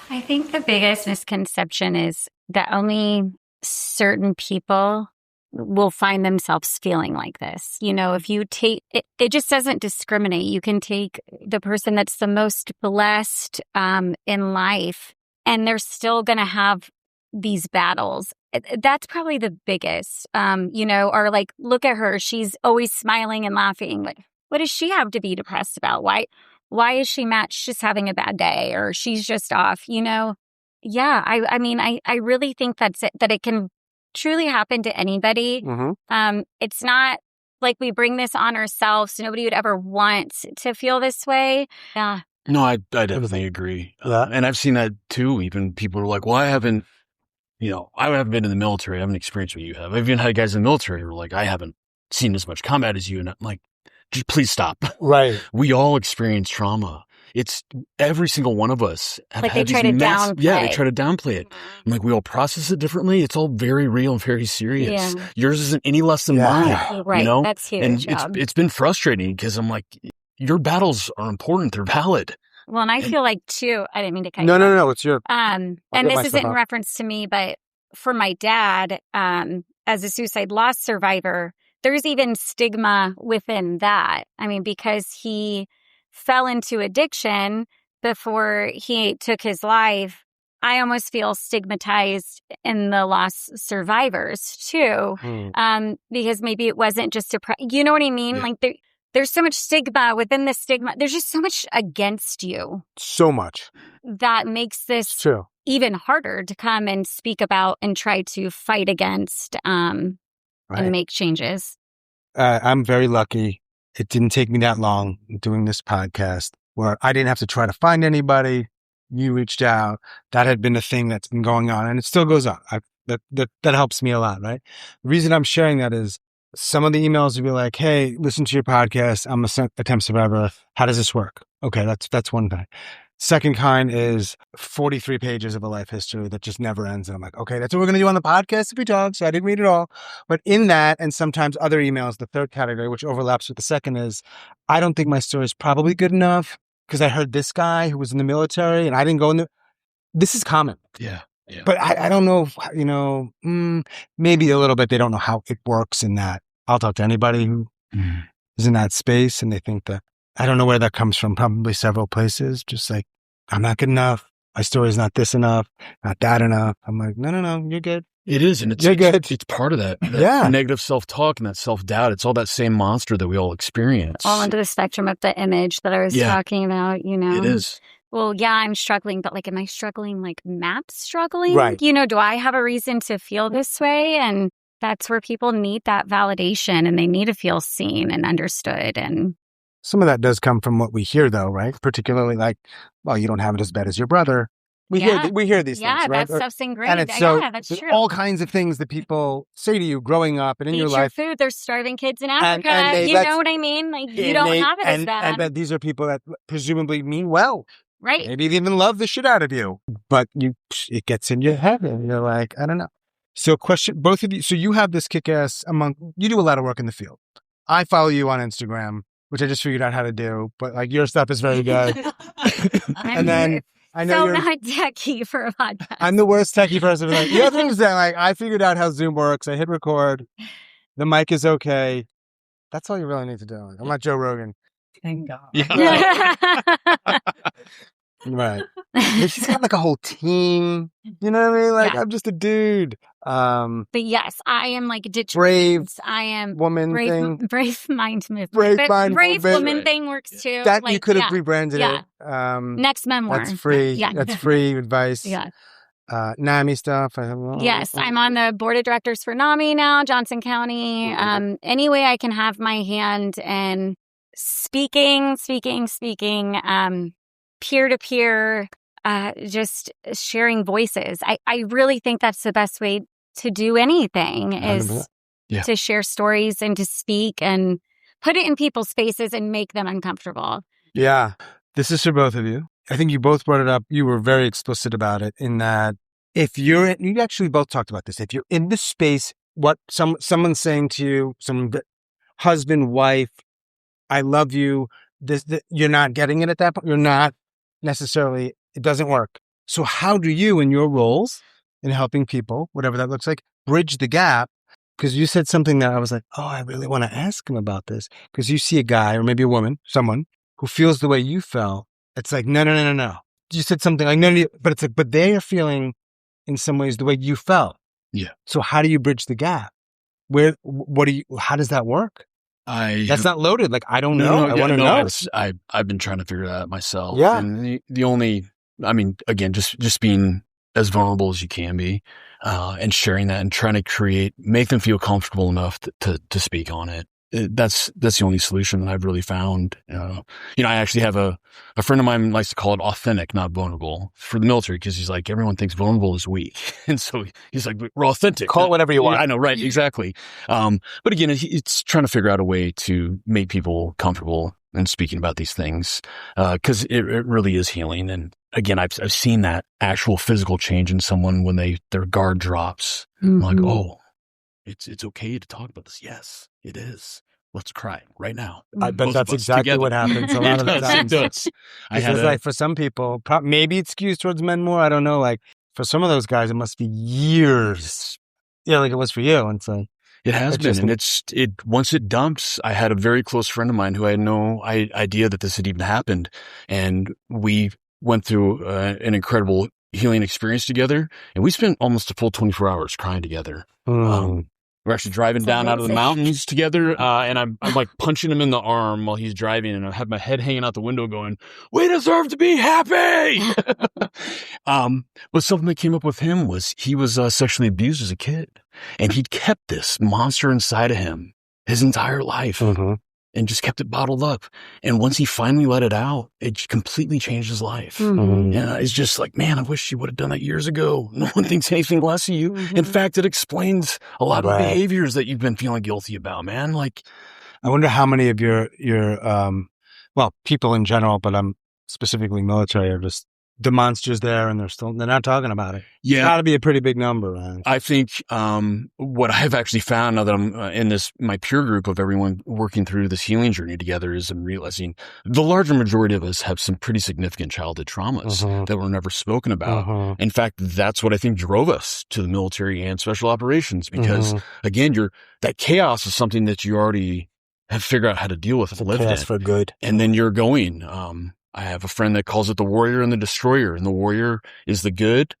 Speaker 3: I think the biggest misconception is that only certain people will find themselves feeling like this. You know, if you take it, it just doesn't discriminate. You can take the person that's the most blessed in life, and they're still going to have these battles. That's probably the biggest, you know, or like, look at her. She's always smiling and laughing. Like, what does she have to be depressed about? Why is she mad? She's just having a bad day, or she's just off, you know? Yeah. I mean, I really think that's it, that it can truly happen to anybody. It's not like we bring this on ourselves. Nobody would ever want to feel this way. Yeah.
Speaker 1: No, I definitely agree. And I've seen that too. Even people are like, well, I haven't been in the military. I haven't experienced what you have. I've even had guys in the military who are like, I haven't seen as much combat as you. And I'm like, please stop.
Speaker 2: Right.
Speaker 1: We all experience trauma. It's every single one of us have
Speaker 3: Like
Speaker 1: had
Speaker 3: they try
Speaker 1: these
Speaker 3: to downplay.
Speaker 1: Yeah, they try to downplay it. I'm like, we all process it differently. It's all very real and very serious.
Speaker 3: Yeah.
Speaker 1: Yours isn't any less than mine.
Speaker 3: Right.
Speaker 1: You know?
Speaker 3: That's huge.
Speaker 1: And it's been frustrating because I'm like, your battles are important. They're valid.
Speaker 3: Well, and I feel like too, I didn't mean to cut you
Speaker 2: No,
Speaker 3: off.
Speaker 2: no, it's your...
Speaker 3: And this isn't in reference to me, but for my dad, as a suicide loss survivor, there's even stigma within that. I mean, because he fell into addiction before he took his life, I almost feel stigmatized in the loss survivors too, because maybe it wasn't just you know what I mean?
Speaker 1: Yeah.
Speaker 3: Like there's so much stigma within the stigma. There's just so much against you.
Speaker 2: So much.
Speaker 3: That makes this
Speaker 2: True.
Speaker 3: even harder to come and speak about and try to fight against and make changes.
Speaker 2: I'm very lucky. It didn't take me that long doing this podcast where I didn't have to try to find anybody. You reached out. That had been a thing that's been going on, and it still goes on. That helps me a lot, right? The reason I'm sharing that is some of the emails would be like, hey, listen to your podcast. I'm a attempt survivor. How does this work? Okay, that's one kind. Second kind is 43 pages of a life history that just never ends. And I'm like, okay, that's what we're going to do on the podcast if we talk. So I didn't read it all. But in that, and sometimes other emails, the third category, which overlaps with the second, is I don't think my story is probably good enough because I heard this guy who was in the military and I didn't go in the... This is common.
Speaker 1: Yeah.
Speaker 2: But I don't know, maybe a little bit. They don't know how it works in that. I'll talk to anybody who is in that space and they think that, I don't know where that comes from. Probably several places. Just like, I'm not good enough. My story's not this enough, not that enough. I'm like, no, you're good.
Speaker 1: It is. And
Speaker 2: you're good.
Speaker 1: It's part of that
Speaker 2: Yeah.
Speaker 1: negative self-talk and that self-doubt. It's all that same monster that we all experience.
Speaker 3: All under the spectrum of the image that I was talking about, you know.
Speaker 1: It is.
Speaker 3: Well, yeah, I'm struggling, but like, am I struggling like Matt's struggling?
Speaker 2: Right.
Speaker 3: You know, do I have a reason to feel this way? And that's where people need that validation and they need to feel seen and understood. And
Speaker 2: some of that does come from what we hear, though, right? Particularly like, well, you don't have it as bad as your brother. We hear these things, right?
Speaker 3: Yeah, that stuff's ingrained.
Speaker 2: And it's so,
Speaker 3: that's true.
Speaker 2: all kinds of things that people say to you growing up and in your life.
Speaker 3: Food. There's starving kids in Africa.
Speaker 2: And
Speaker 3: you know what I mean? Like, you don't have it as bad.
Speaker 2: And these are people that presumably mean well.
Speaker 3: Right.
Speaker 2: Maybe they even love the shit out of you. But it gets in your head and you're like, I don't know. So both of you, so you have this kick-ass you do a lot of work in the field. I follow you on Instagram, which I just figured out how to do, but like your stuff is very good. And then I know you're
Speaker 3: not techie for a podcast.
Speaker 2: I'm the worst techie person. Like, the other thing is that like I figured out how Zoom works. I hit record. The mic is okay. That's all you really need to do. I'm not Joe Rogan.
Speaker 4: Thank God.
Speaker 1: Yeah.
Speaker 2: Right. She's got like a whole team. You know what I mean? Like I'm just a dude.
Speaker 3: But yes, I am like
Speaker 2: brave.
Speaker 3: I am
Speaker 2: woman thing.
Speaker 3: Brave mind movement.
Speaker 2: Brave
Speaker 3: woman thing works too.
Speaker 2: That like, you could have rebranded it.
Speaker 3: Next memoir.
Speaker 2: That's free.
Speaker 3: Yeah.
Speaker 2: That's free advice.
Speaker 3: Yeah.
Speaker 2: NAMI stuff.
Speaker 3: Yes, I'm on the board of directors for NAMI now, Johnson County. Any way I can have my hand in speaking, peer-to-peer, just sharing voices. I really think that's the best way to do anything is to share stories and to speak and put it in people's faces and make them uncomfortable.
Speaker 2: Yeah. This is for both of you. I think you both brought it up. You were very explicit about it in that if you actually both talked about this. If you're in this space, what someone's saying to you, some husband, wife, I love you. you're not getting it at that point. You're not necessarily, it doesn't work. So how do you, in your roles in helping people, whatever that looks like, bridge the gap? Because you said something that I was like, oh, I really want to ask him about this. Because you see a guy or maybe a woman, someone who feels the way you felt. It's like, no. You said something like, no, but it's like, but they are feeling in some ways the way you felt.
Speaker 1: Yeah.
Speaker 2: So how do you bridge the gap? How does that work? That's not loaded. Like, I don't know. I want to know.
Speaker 1: I've been trying to figure that out myself.
Speaker 2: Yeah.
Speaker 1: And the only, I mean, again, just being as vulnerable as you can be, and sharing that and trying to make them feel comfortable enough to speak on it. That's the only solution that I've really found. I actually have a friend of mine likes to call it authentic, not vulnerable, for the military, because he's like, everyone thinks vulnerable is weak. And so he's like, we're authentic.
Speaker 2: Call it whatever you want.
Speaker 1: I know, right? Exactly. But again, it's trying to figure out a way to make people comfortable in speaking about these things, because it really is healing. And again, I've seen that actual physical change in someone when their guard drops.
Speaker 3: Mm-hmm.
Speaker 1: I'm like, oh, it's okay to talk about this. Yes, it is. Let's cry right now.
Speaker 2: I bet that's exactly what happens a lot of the times.
Speaker 1: It does.
Speaker 2: Because like for some people, maybe it skews towards men more. I don't know. Like for some of those guys, it must be years. Yeah, like it was for you. And so
Speaker 1: it has been. And once it dumps, I had a very close friend of mine who I had no idea that this had even happened. And we went through an incredible healing experience together. And we spent almost a full 24 hours crying together. We're actually driving down out of the mountains together, and I'm like punching him in the arm while he's driving, and I have my head hanging out the window going, we deserve to be happy! But something that came up with him was he was sexually abused as a kid, and he'd kept this monster inside of him his entire life. And just kept it bottled up. And once he finally let it out, it completely changed his life. And it's just like, man, I wish you would have done that years ago. No one thinks anything less of you. In fact, it explains a lot of behaviors that you've been feeling guilty about, man. Like,
Speaker 2: I wonder how many of your people in general, but I'm specifically military, are just the monsters there, and they're not talking about it.
Speaker 1: Yeah.
Speaker 2: It's got to be a pretty big number, man.
Speaker 1: I think what I've actually found now that I'm in my peer group of everyone working through this healing journey together is I'm realizing the larger majority of us have some pretty significant childhood traumas that were never spoken about. In fact, that's what I think drove us to the military and special operations, because again, that chaos is something that you already have figured out how to deal with and live in.
Speaker 2: Chaos for good.
Speaker 1: And then you're going, I have a friend that calls it the warrior and the destroyer, and the warrior is the good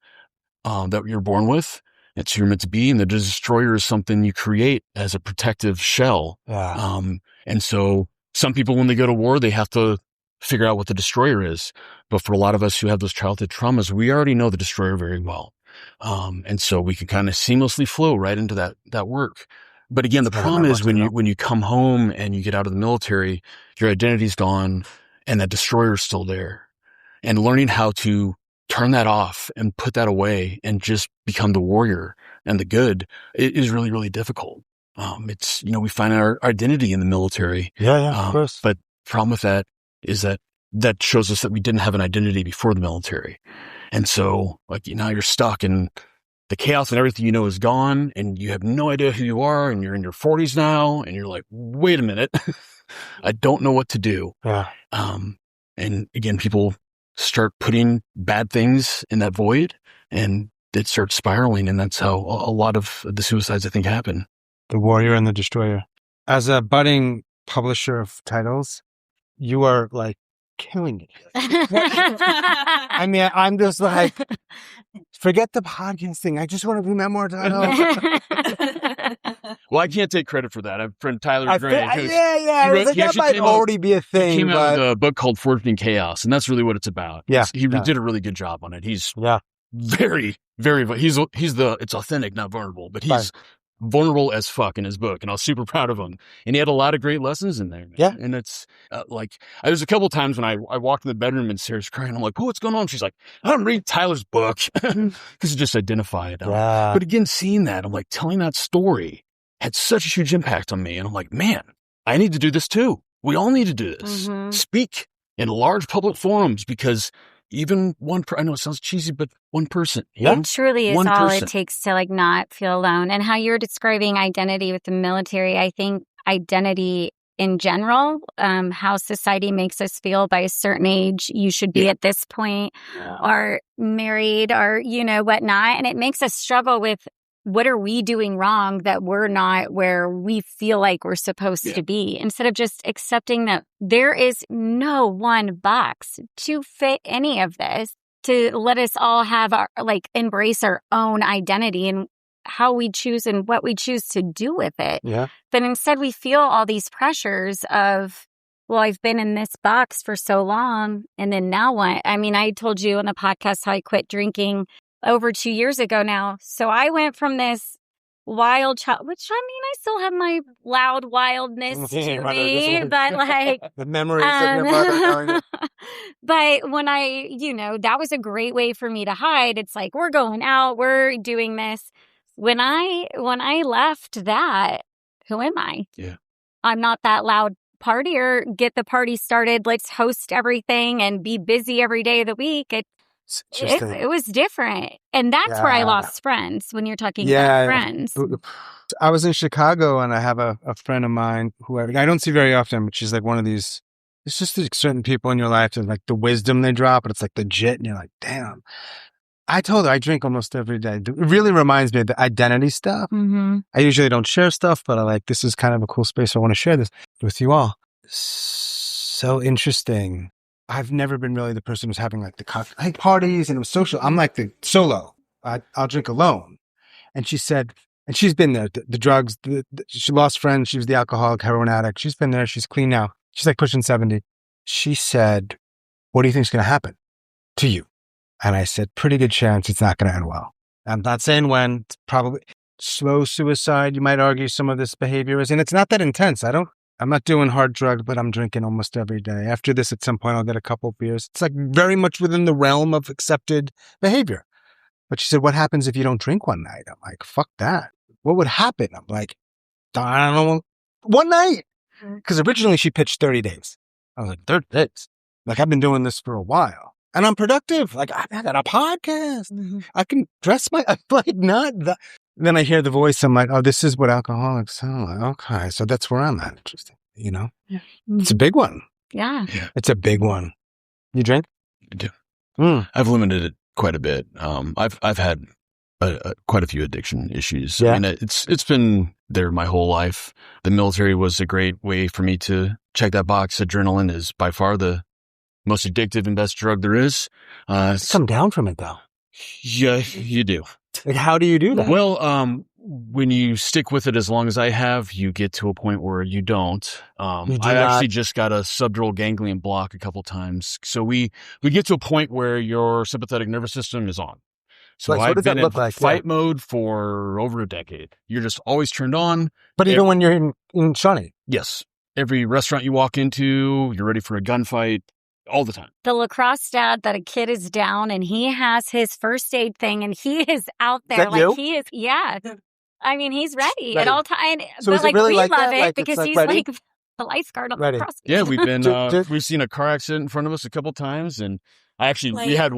Speaker 1: that you're born with. It's who you're meant to be. And the destroyer is something you create as a protective shell.
Speaker 2: Yeah.
Speaker 1: And so some people, when they go to war, they have to figure out what the destroyer is. But for a lot of us who have those childhood traumas, we already know the destroyer very well. And so we can kind of seamlessly flow right into that work. But again, the problem is when you come home and you get out of the military, your identity's gone, and that destroyer is still there. And learning how to turn that off and put that away and just become the warrior and the good is really, really difficult. It's, we find our identity in the military.
Speaker 2: Yeah, of course.
Speaker 1: But the problem with that is that shows us that we didn't have an identity before the military. And so, like, now you're stuck, and the chaos and everything is gone, and you have no idea who you are, and you're in your 40s now, and you're like, wait a minute. I don't know what to do.
Speaker 2: Yeah.
Speaker 1: And again, people start putting bad things in that void, and it starts spiraling. And that's how a lot of the suicides, I think, happen.
Speaker 2: The warrior and the destroyer. As a budding publisher of titles, you are like killing it. I mean, I'm just like, forget the podcasting. I just want to do memoir titles.
Speaker 1: Well, I can't take credit for that. I have a friend Tyler Gray.
Speaker 2: That might already be a thing.
Speaker 1: He came out with a book called Forging Chaos, and that's really what it's about.
Speaker 2: Yeah,
Speaker 1: he did a really good job on it. He's very, very. It's authentic, not vulnerable, but he's vulnerable as fuck in his book, and I was super proud of him. And he had a lot of great lessons in there. Man.
Speaker 2: Yeah,
Speaker 1: and it's there's a couple of times when I walked in the bedroom and Sarah's crying. I'm like, "Oh, what's going on?" She's like, "I'm reading Tyler's book," because it just identified. But again, seeing that, I'm like, telling that story had such a huge impact on me. And I'm like, man, I need to do this too. We all need to do this. Speak in large public forums, because even I know it sounds cheesy, but one person.
Speaker 3: It truly is all it takes to like not feel alone. And how you're describing identity with the military, I think identity in general, how society makes us feel by a certain age. You should be at this point or married or, whatnot. And it makes us struggle with what are we doing wrong that we're not where we feel like we're supposed to be, instead of just accepting that there is no one box to fit any of this, to let us all have our, embrace our own identity and how we choose and what we choose to do with it.
Speaker 2: Yeah.
Speaker 3: But instead we feel all these pressures of, well, I've been in this box for so long, and then now what? I mean, I told you on the podcast how I quit drinking over 2 years ago now. So I went from this wild child, which I mean, I still have my loud wildness to me, but
Speaker 2: the memories of your mother.
Speaker 3: But when that was a great way for me to hide. It's like, we're going out, we're doing this. When I left that, who am I?
Speaker 1: Yeah.
Speaker 3: I'm not that loud partier. Get the party started. Let's host everything and be busy every day of the week. It was different. And that's where I lost friends, when you're talking about friends.
Speaker 2: I was in Chicago, and I have a friend of mine who I don't see very often, but she's like one of these, it's just certain people in your life and like the wisdom they drop, and it's like legit, and you're like, damn. I told her I drink almost every day. It really reminds me of the identity stuff.
Speaker 3: Mm-hmm.
Speaker 2: I usually don't share stuff, but this is kind of a cool space. So I want to share this with you all. So interesting. I've never been really the person who's having like the cocktail parties, and it was social. I'm like the solo. I'll drink alone. And she said, and she's been there, the drugs, she lost friends. She was the alcoholic, heroin addict. She's been there. She's clean now. She's like pushing 70. She said, what do you think is going to happen to you? And I said, pretty good chance it's not going to end well. I'm not saying when. It's probably slow suicide. You might argue some of this behavior is, and it's not that intense. I'm not doing hard drugs, but I'm drinking almost every day. After this, at some point, I'll get a couple of beers. It's like very much within the realm of accepted behavior. But she said, what happens if you don't drink one night? I'm like, fuck that. What would happen? I'm like, I don't know. One night. Because originally she pitched 30 days. I was like, 30 days? Like, I've been doing this for a while. And I'm productive. Like, I got a podcast. Mm-hmm. I can dress I'm like, not that. Then I hear the voice. I'm like, oh, this is what alcoholics sound like. Okay. So that's where I'm at. Interesting. Yeah. It's a big one.
Speaker 3: Yeah.
Speaker 2: It's a big one. You drink?
Speaker 1: I do. I've limited it quite a bit. I've had quite a few addiction issues.
Speaker 2: Yeah.
Speaker 1: I mean, it's been there my whole life. The military was a great way for me to check that box. Adrenaline is by far the most addictive and best drug there is.
Speaker 2: Come down from it, though.
Speaker 1: Yeah, you do.
Speaker 2: Like, how do you do that?
Speaker 1: Well, when you stick with it as long as I have, you get to a point where you don't. I actually just got a subdural ganglion block a couple times. So we get to a point where your sympathetic nervous system is on. So I've been in fight mode for over a decade. You're just always turned on.
Speaker 2: But even when you're in Shawnee?
Speaker 1: Yes. Every restaurant you walk into, you're ready for a gunfight. All the time.
Speaker 3: The lacrosse dad that a kid is down and he has his first aid thing and he is out there he is. Yeah. I mean, he's ready at all times.
Speaker 2: So
Speaker 3: but
Speaker 2: is it really
Speaker 3: we
Speaker 2: like
Speaker 3: love
Speaker 2: that?
Speaker 3: it
Speaker 2: like,
Speaker 3: because he's
Speaker 2: ready?
Speaker 3: like the lifeguard on the lacrosse.
Speaker 1: Yeah, we've been we've seen a car accident in front of us a couple times, and we had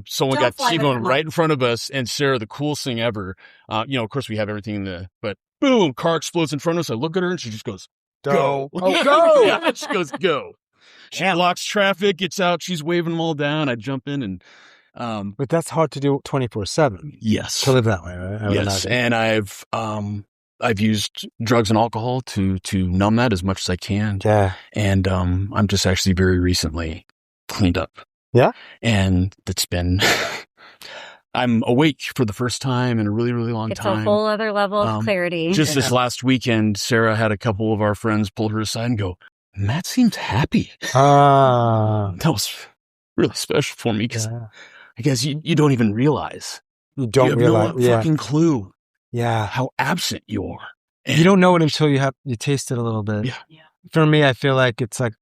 Speaker 1: someone got T-boned right in front of us, and Sarah, the coolest thing ever. Of course we have everything but boom, car explodes in front of us. I look at her and she just goes, go.
Speaker 2: Oh, go.
Speaker 1: Yeah, she goes, go. She blocks traffic, gets out, she's waving them all down. I jump in and
Speaker 2: but that's hard to do 24/7.
Speaker 1: Yes.
Speaker 2: To live that way, right?
Speaker 1: Yes. And I've used drugs and alcohol to numb that as much as I can.
Speaker 2: Yeah.
Speaker 1: And I'm just actually very recently cleaned up.
Speaker 2: Yeah.
Speaker 1: And it's been I'm awake for the first time in a really, really long time.
Speaker 3: It's a whole other level of clarity.
Speaker 1: Just this last weekend, Sarah had a couple of our friends pull her aside and go, Matt seems happy. That was really special for me because I guess you don't even realize.
Speaker 2: You don't realize.
Speaker 1: No fucking clue.
Speaker 2: Yeah.
Speaker 1: How absent you are.
Speaker 2: And you don't know it until you taste it a little bit.
Speaker 1: Yeah.
Speaker 2: For me, I feel like it's like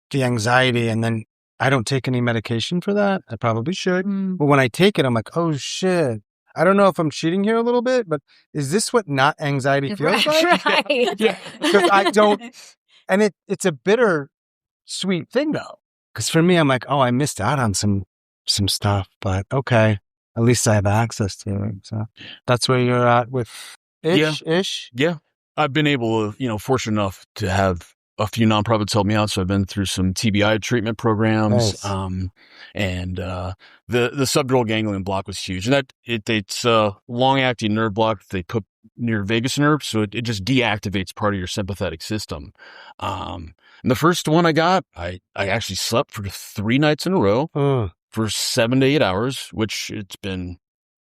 Speaker 2: the anxiety, and then I don't take any medication for that. I probably should. But when I take it, I'm like, oh shit. I don't know if I'm cheating here a little bit, but is this what not anxiety feels like?
Speaker 3: Right.
Speaker 2: Yeah. Because I don't. And it's a bitter sweet thing though. Because for me, I'm like, oh, I missed out on some stuff, but okay, at least I have access to it. So that's where you're at with ish.
Speaker 1: Yeah. I've been able to, fortunate enough to have a few nonprofits helped me out. So I've been through some TBI treatment programs.
Speaker 2: Nice.
Speaker 1: And the subdural ganglion block was huge. And it's a long acting nerve block they put near vagus nerve. So it just deactivates part of your sympathetic system. And the first one I got, I actually slept for 3 nights in a row for 7 to 8 hours, which it's been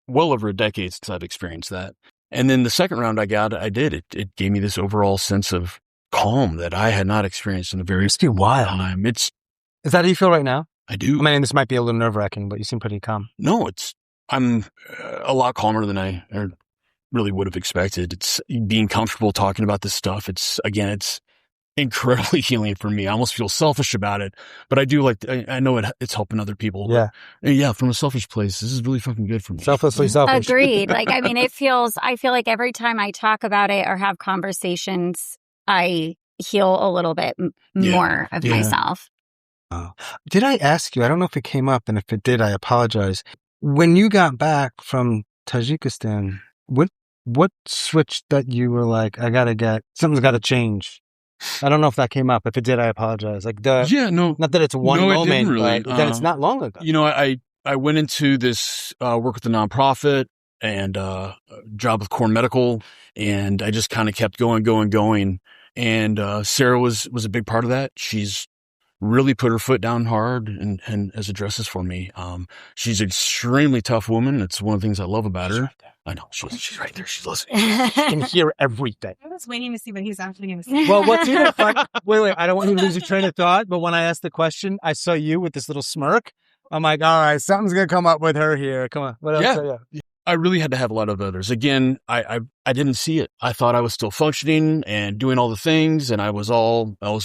Speaker 1: well over a decade since I've experienced that. And then the second round I got, it gave me this overall sense of calm that I had not experienced in a very
Speaker 2: wild
Speaker 1: time.
Speaker 2: Is that how you feel right now?
Speaker 1: I do.
Speaker 2: I mean, this might be a little nerve-wracking, but you seem pretty calm.
Speaker 1: No, I'm a lot calmer than I really would have expected. It's being comfortable talking about this stuff. It's incredibly healing for me. I almost feel selfish about it, but I do I know it's helping other people.
Speaker 2: Yeah.
Speaker 1: Yeah. From a selfish place, this is really fucking good for me.
Speaker 2: Selflessly selfish.
Speaker 3: Agreed. I feel like every time I talk about it or have conversations, I heal a little bit more of myself.
Speaker 2: Did I ask you? I don't know if it came up, and if it did, I apologize. When you got back from Tajikistan, what switched that you were like, something's got to change? I don't know if that came up. If it did, I apologize. Not that it's one moment,
Speaker 1: it didn't really.
Speaker 2: but that it's not long ago.
Speaker 1: I went into this work with the nonprofit and job with Core Medical, and I just kind of kept going. And Sarah was a big part of that. She's really put her foot down hard and has addressed this for me. She's an extremely tough woman. It's one of the things I love about her.
Speaker 2: Right,
Speaker 1: I know. She's right there. She's listening.
Speaker 2: She can hear everything.
Speaker 4: I was waiting to see what he's actually going to say.
Speaker 2: Well, what's even fun? Wait. I don't want you to lose your train of thought, but when I asked the question, I saw you with this little smirk. I'm like, all right, something's going to come up with her here. Come on. What else?
Speaker 1: Yeah. I really had to have a lot of others. Again, I didn't see it. I thought I was still functioning and doing all the things, and I was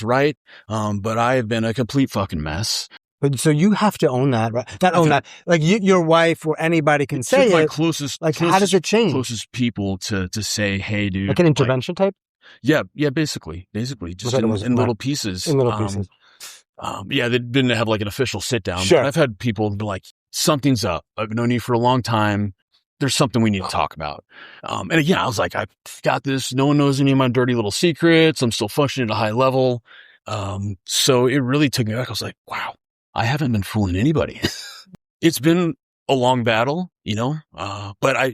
Speaker 1: right. But I have been a complete fucking mess.
Speaker 2: But so you have to own that, right? Not own that. Like your wife or anybody can say it.
Speaker 1: My closest,
Speaker 2: how does it change?
Speaker 1: Closest people to say, hey, dude.
Speaker 2: Like an intervention type?
Speaker 1: Yeah, basically. Just in little pieces.
Speaker 2: In little pieces.
Speaker 1: They didn't have like an official sit down.
Speaker 2: Sure.
Speaker 1: But I've had people be like, something's up. I've known you for a long time. There's something we need to talk about. And again, I was like, I've got this. No one knows any of my dirty little secrets. I'm still functioning at a high level. So it really took me back. I was like, wow, I haven't been fooling anybody. It's been a long battle, but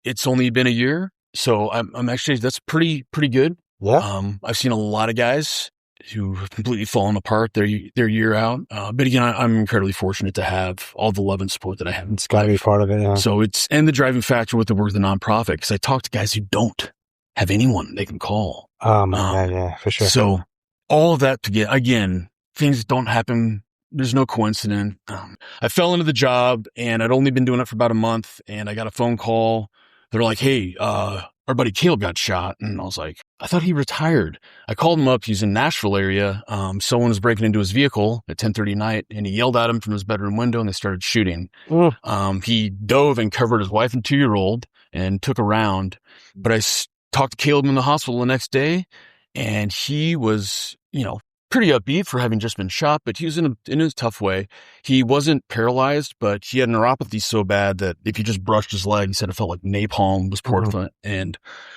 Speaker 1: it's only been a year. So I'm actually, that's pretty good.
Speaker 2: Yeah.
Speaker 1: I've seen a lot of guys who have completely fallen apart their year out. But again, I'm incredibly fortunate to have all the love and support that I have.
Speaker 2: It's got to be part of it. Yeah.
Speaker 1: So and the driving factor with the work of the nonprofit, because I talk to guys who don't have anyone they can call.
Speaker 2: Yeah, for sure.
Speaker 1: So all of that to get, again, things don't happen. There's no coincidence. I fell into the job and I'd only been doing it for about a month, and I got a phone call. They're like, hey, our buddy Caleb got shot. And I was like, I thought he retired. I called him up. He's in Nashville area. Someone was breaking into his vehicle at 10:30 at night, and he yelled at him from his bedroom window, and they started shooting. He dove and covered his wife and 2-year-old and took a round. But I talked to Caleb in the hospital the next day, and he was, pretty upbeat for having just been shot, but he was in a tough way. He wasn't paralyzed, but he had neuropathy so bad that if you just brushed his leg, he said it felt like napalm was poured from it. And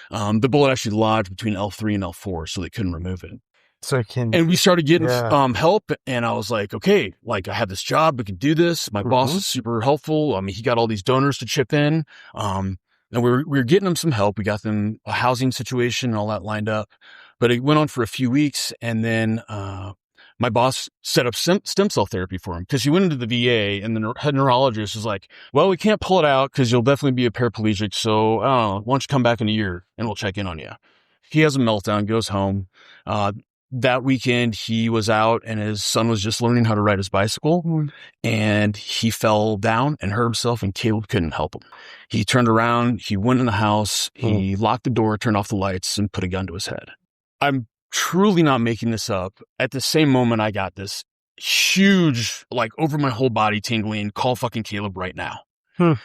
Speaker 1: the bullet actually lodged between L3 and L4, so they couldn't remove it.
Speaker 2: And
Speaker 1: we started getting help, and I was like, okay, I have this job, we can do this. My boss is super helpful. I mean, he got all these donors to chip in. And we were getting them some help. We got them a housing situation and all that lined up. But it went on for a few weeks, and then my boss set up stem cell therapy for him, because he went into the VA, and the head neurologist was like, well, we can't pull it out because you'll definitely be a paraplegic, so why don't you come back in a year and we'll check in on you. He has a meltdown, goes home. That weekend, he was out, and his son was just learning how to ride his bicycle, and he fell down and hurt himself, and Caleb couldn't help him. He turned around, he went in the house, he locked the door, turned off the lights, and put a gun to his head. I'm truly not making this up. At the same moment, I got this huge, over my whole body tingling, call fucking Caleb right now. And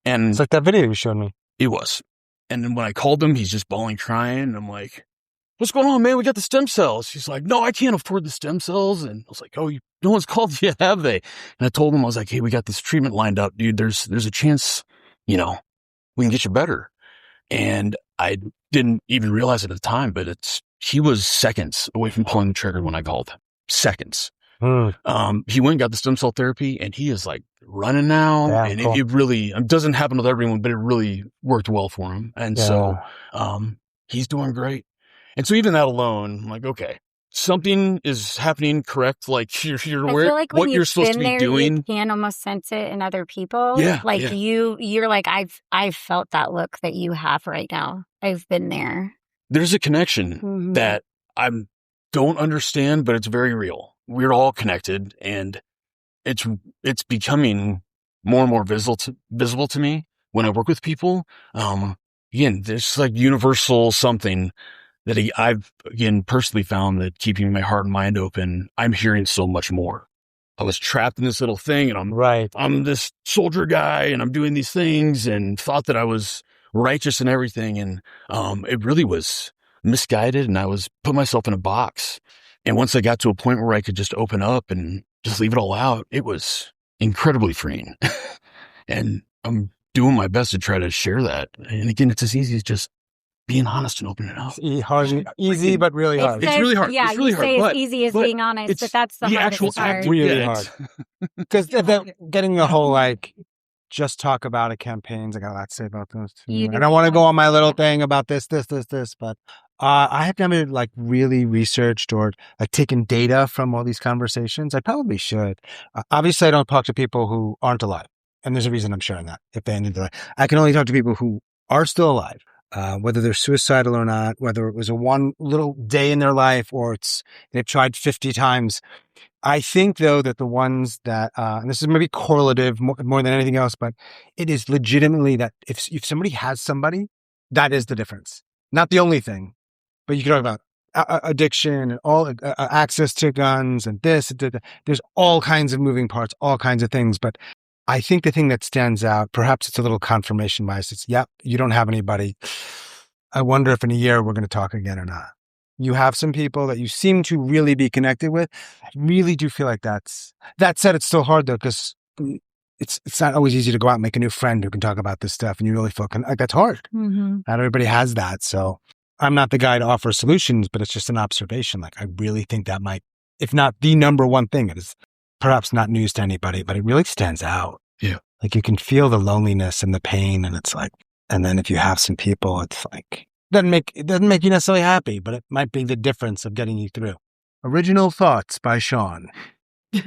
Speaker 2: it's like that video you showed me.
Speaker 1: It was. And then when I called him, he's just bawling, crying. And I'm like, what's going on, man? We got the stem cells. He's like, no, I can't afford the stem cells. And I was like, oh, no one's called you, have they? And I told him, I was like, hey, we got this treatment lined up, dude. There's a chance, we can get you better. And I didn't even realize it at the time, but it's he was seconds away from pulling the trigger when I called. Seconds.
Speaker 2: Mm.
Speaker 1: He went and got the stem cell therapy, and he is like running now.
Speaker 2: Yeah,
Speaker 1: and
Speaker 2: cool.
Speaker 1: it really doesn't happen with everyone, but it really worked well for him. And so he's doing great. And so even that alone, I'm like, okay, something is happening correct. Like you're
Speaker 3: I
Speaker 1: aware
Speaker 3: feel like when
Speaker 1: what you're supposed to
Speaker 3: been
Speaker 1: be
Speaker 3: there,
Speaker 1: doing.
Speaker 3: you can almost sense it in other people.
Speaker 1: Yeah,
Speaker 3: Like
Speaker 1: yeah.
Speaker 3: you're like, I've felt that look that you have right now. I've been there.
Speaker 1: There's a connection that I don't understand, but it's very real. We're all connected, and it's becoming more and more visible to me when I work with people. Again, there's like universal something that I've again personally found that keeping my heart and mind open, I'm hearing so much more. I was trapped in this little thing, and I'm this soldier guy, and I'm doing these things, and thought that I was righteous and everything, and it really was misguided, and I was put myself in a box. And once I got to a point where I could just open up and just leave it all out, it was incredibly freeing. And I'm doing my best to try to share that. And again, it's as easy as just being honest and opening it up.
Speaker 2: Easy, but really hard.
Speaker 1: It's really hard.
Speaker 3: Yeah,
Speaker 1: it's really
Speaker 3: you
Speaker 1: hard.
Speaker 3: say
Speaker 1: But
Speaker 3: it's easy as being honest, but that's the
Speaker 1: actual
Speaker 3: hardest
Speaker 1: act
Speaker 3: part.
Speaker 1: to
Speaker 2: Really
Speaker 1: get.
Speaker 2: hard. Because getting the whole just talk about it campaigns. I got a lot to say about those too. I don't want to go on my little thing about this, but I have never really researched or taken data from all these conversations. I probably should. Obviously, I don't talk to people who aren't alive, and there's a reason I'm sharing that. If they ended their life, I can only talk to people who are still alive, whether they're suicidal or not, whether it was a one little day in their life or they've tried 50 times. I think, though, that the ones that, and this is maybe correlative more than anything else, but it is legitimately that if somebody has somebody, that is the difference. Not the only thing, but you can talk about addiction and all access to guns and this. There's all kinds of moving parts, all kinds of things. But I think the thing that stands out, perhaps it's a little confirmation bias. It's, you don't have anybody. I wonder if in a year we're going to talk again or not. You have some people that you seem to really be connected with. I really do feel like that said, it's still hard though, because it's not always easy to go out and make a new friend who can talk about this stuff. And you really feel like that's hard.
Speaker 3: Mm-hmm.
Speaker 2: Not everybody has that. So I'm not the guy to offer solutions, but it's just an observation. I really think that might, if not the number one thing, it is perhaps not news to anybody, but it really stands out.
Speaker 1: Yeah.
Speaker 2: You can feel the loneliness and the pain, and it's and then if you have some people, it's it doesn't make you necessarily happy, but it might be the difference of getting you through. Original thoughts by Shawn.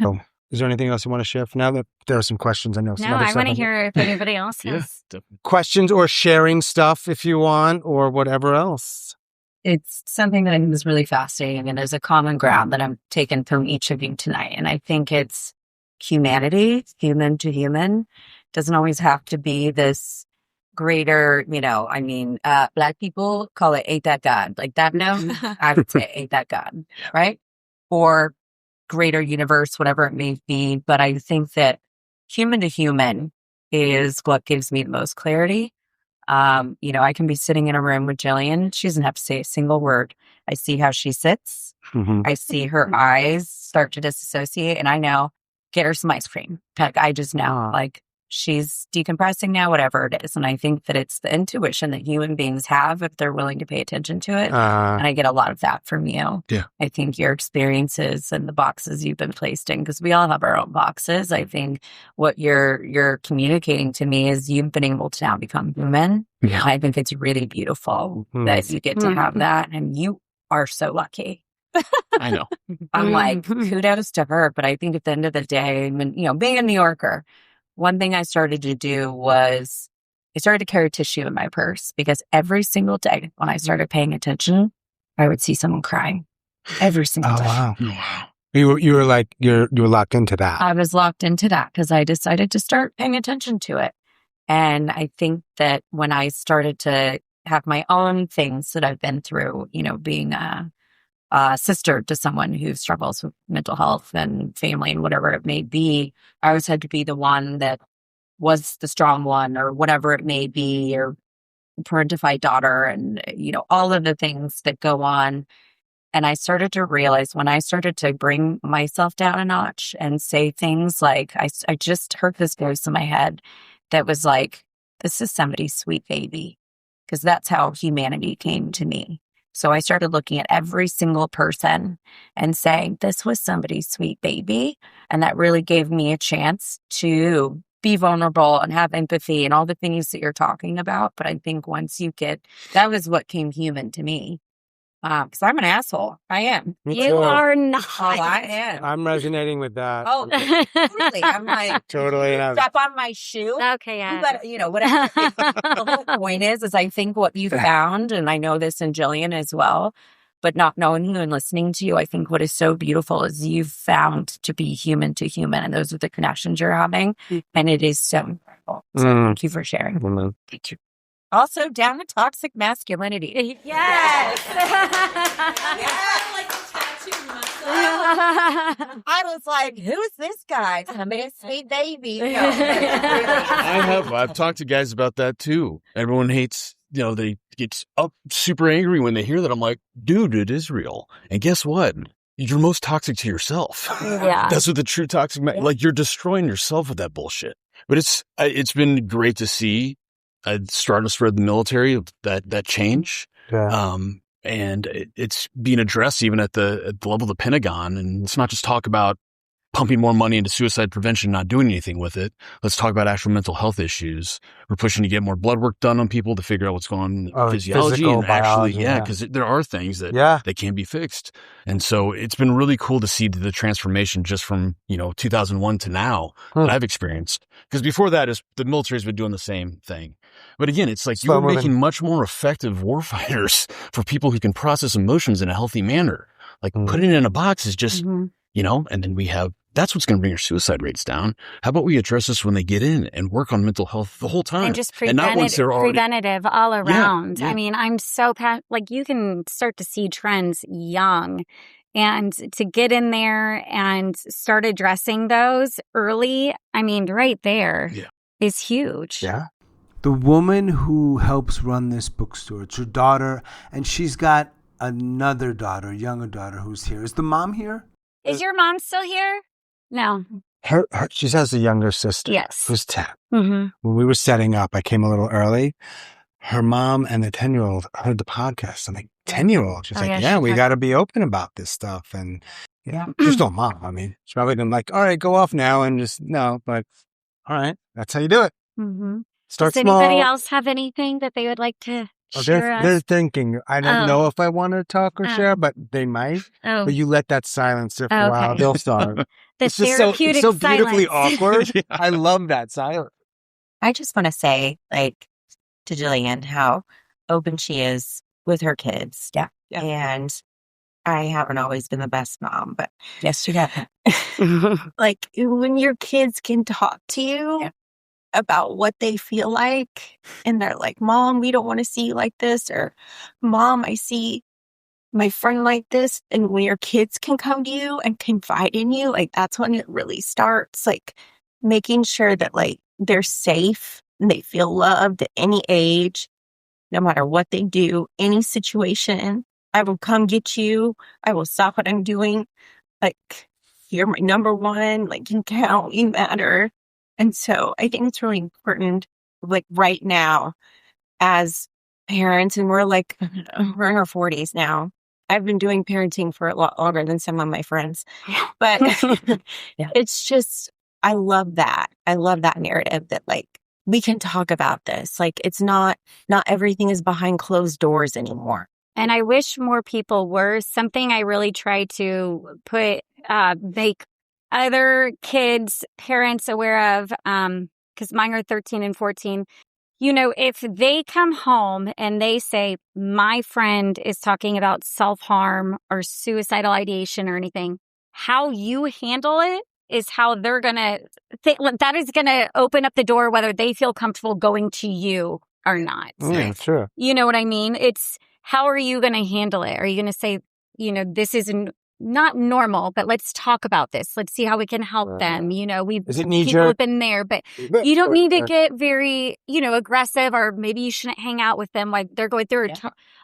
Speaker 2: So, is there anything else you want to share for now? That there are some questions. I know.
Speaker 3: No, I want to hear if anybody else has
Speaker 2: questions or sharing stuff if you want, or whatever else.
Speaker 5: It's something that I think is really fascinating, and there's a common ground that I'm taking from each of you tonight. And I think it's humanity, human to human. Doesn't always have to be this greater, Black people call it ain't that God. Like that, no, I would say ain't that God, right? Or greater universe, whatever it may be. But I think that human to human is what gives me the most clarity. I can be sitting in a room with Jillian. She doesn't have to say a single word. I see how she sits.
Speaker 2: Mm-hmm.
Speaker 5: I see her eyes start to disassociate, and I know, get her some ice cream. I just know, she's decompressing now, whatever it is. And I think that it's the intuition that human beings have if they're willing to pay attention to it. And I get a lot of that from you.
Speaker 1: Yeah.
Speaker 5: I think your experiences and the boxes you've been placed in, because we all have our own boxes. I think what you're communicating to me is you've been able to now become human.
Speaker 1: Yeah.
Speaker 5: I think it's really beautiful that you get to have that. And you are so lucky.
Speaker 1: I know.
Speaker 5: I'm kudos to her. But I think at the end of the day, being a New Yorker, one thing I started to do was I started to carry tissue in my purse, because every single day when I started paying attention, I would see someone crying every single day.
Speaker 2: Wow. You were locked into that.
Speaker 5: I was locked into that because I decided to start paying attention to it. And I think that when I started to have my own things that I've been through, being a sister to someone who struggles with mental health and family and whatever it may be, I always had to be the one that was the strong one or whatever it may be, or parentified daughter and, all of the things that go on. And I started to realize when I started to bring myself down a notch and say things like, I just heard this voice in my head that was like, this is somebody's sweet baby. Because that's how humanity came to me. So I started looking at every single person and saying, this was somebody's sweet baby. And that really gave me a chance to be vulnerable and have empathy and all the things that you're talking about. But I think once you that was what came human to me. Because I'm an asshole. I am.
Speaker 3: You are not.
Speaker 5: Oh, I am.
Speaker 2: I'm resonating with that.
Speaker 5: Oh, totally. I'm like,
Speaker 2: totally.
Speaker 5: step on my shoe.
Speaker 3: Okay, yeah.
Speaker 5: But, whatever. The whole point is I think what you found, and I know this in Jillian as well, but not knowing you and listening to you, I think what is so beautiful is you've found to be human to human, and those are the connections you're having, and it is so incredible. So thank you for sharing. Thank you. Also, down to toxic masculinity.
Speaker 3: Yes.
Speaker 5: I was like, who's this guy? Somebody's sweet baby. No,
Speaker 1: I've talked to guys about that too. Everyone hates, they get up super angry when they hear that. I'm like, dude, it is real. And guess what? You're most toxic to yourself.
Speaker 3: Yeah.
Speaker 1: That's what the true toxic, like you're destroying yourself with that bullshit. But it's been great to see. Starting to spread the military, that change.
Speaker 2: Yeah.
Speaker 1: And it's being addressed even at the level of the Pentagon. And it's not just talk about pumping more money into suicide prevention, not doing anything with it. Let's talk about actual mental health issues. We're pushing to get more blood work done on people to figure out what's going on in physiology and
Speaker 2: biology,
Speaker 1: actually, because there are things that can be fixed. And so it's been really cool to see the transformation just from, 2001 to now that I've experienced. Because before that, the military's been doing the same thing. But again, it's like you're making much more effective warfighters for people who can process emotions in a healthy manner. Like putting it in a box is just, and then that's what's going to bring your suicide rates down. How about we address this when they get in and work on mental health the whole time?
Speaker 3: And just
Speaker 1: preventative
Speaker 3: all around.
Speaker 1: Yeah.
Speaker 3: I mean, I'm so you can start to see trends young. And to get in there and start addressing those early, I mean, right there is huge.
Speaker 2: Yeah. The woman who helps run this bookstore, it's her daughter, and she's got another daughter, younger daughter, who's here. Is the mom here?
Speaker 3: Is your mom still here? No.
Speaker 2: She has a younger sister.
Speaker 3: Yes.
Speaker 2: Who's 10.
Speaker 3: Mm-hmm.
Speaker 2: When we were setting up, I came a little early. Her mom and the 10-year-old heard the podcast. I'm like, 10-year-old? She's we got to be open about this stuff. And she's still a mom. I mean, she's probably been like, all right, go off now and but all right, that's how you do it.
Speaker 3: Mm-hmm.
Speaker 2: Start
Speaker 3: Does
Speaker 2: small.
Speaker 3: anybody else have anything that they would like to share?
Speaker 2: They're thinking. I don't know if I want to talk or share, but they might.
Speaker 3: Oh.
Speaker 2: But you let that silence there for a while. They'll start.
Speaker 3: It's therapeutic
Speaker 2: so beautifully
Speaker 3: silence.
Speaker 2: awkward. I love that silence.
Speaker 5: I just want to say, to Jillian, how open she is with her kids. Yeah. And I haven't always been the best mom, but yes, you have. When your kids can talk to you about what they feel like, and they're like, Mom, we don't want to see you like this, or Mom, I see my friend like this. And when your kids can come to you and confide in you, that's when it really starts, making sure that they're safe and they feel loved at any age, no matter what they do, any situation. I will come get you. I will stop what I'm doing. You're my number one. You count, you matter. And so I think it's really important, right now, as parents, and we're in our 40s now. I've been doing parenting for a lot longer than some of my friends, but it's just, I love that. I love that narrative that we can talk about this. It's not everything is behind closed doors anymore.
Speaker 3: And I wish more people were. Something I really try to make other kids, parents aware of, because mine are 13 and 14. If they come home and they say, my friend is talking about self-harm or suicidal ideation or anything, how you handle it is how they're going to think. That is going to open up the door whether they feel comfortable going to you or not.
Speaker 2: Yeah, sure.
Speaker 3: You know what I mean? It's how are you going to handle it? Are you going to say, this isn't not normal, but let's talk about this. Let's see how we can help them.
Speaker 2: Is it
Speaker 3: people have been there, but you don't need to get very, aggressive, or maybe you shouldn't hang out with them while they're going through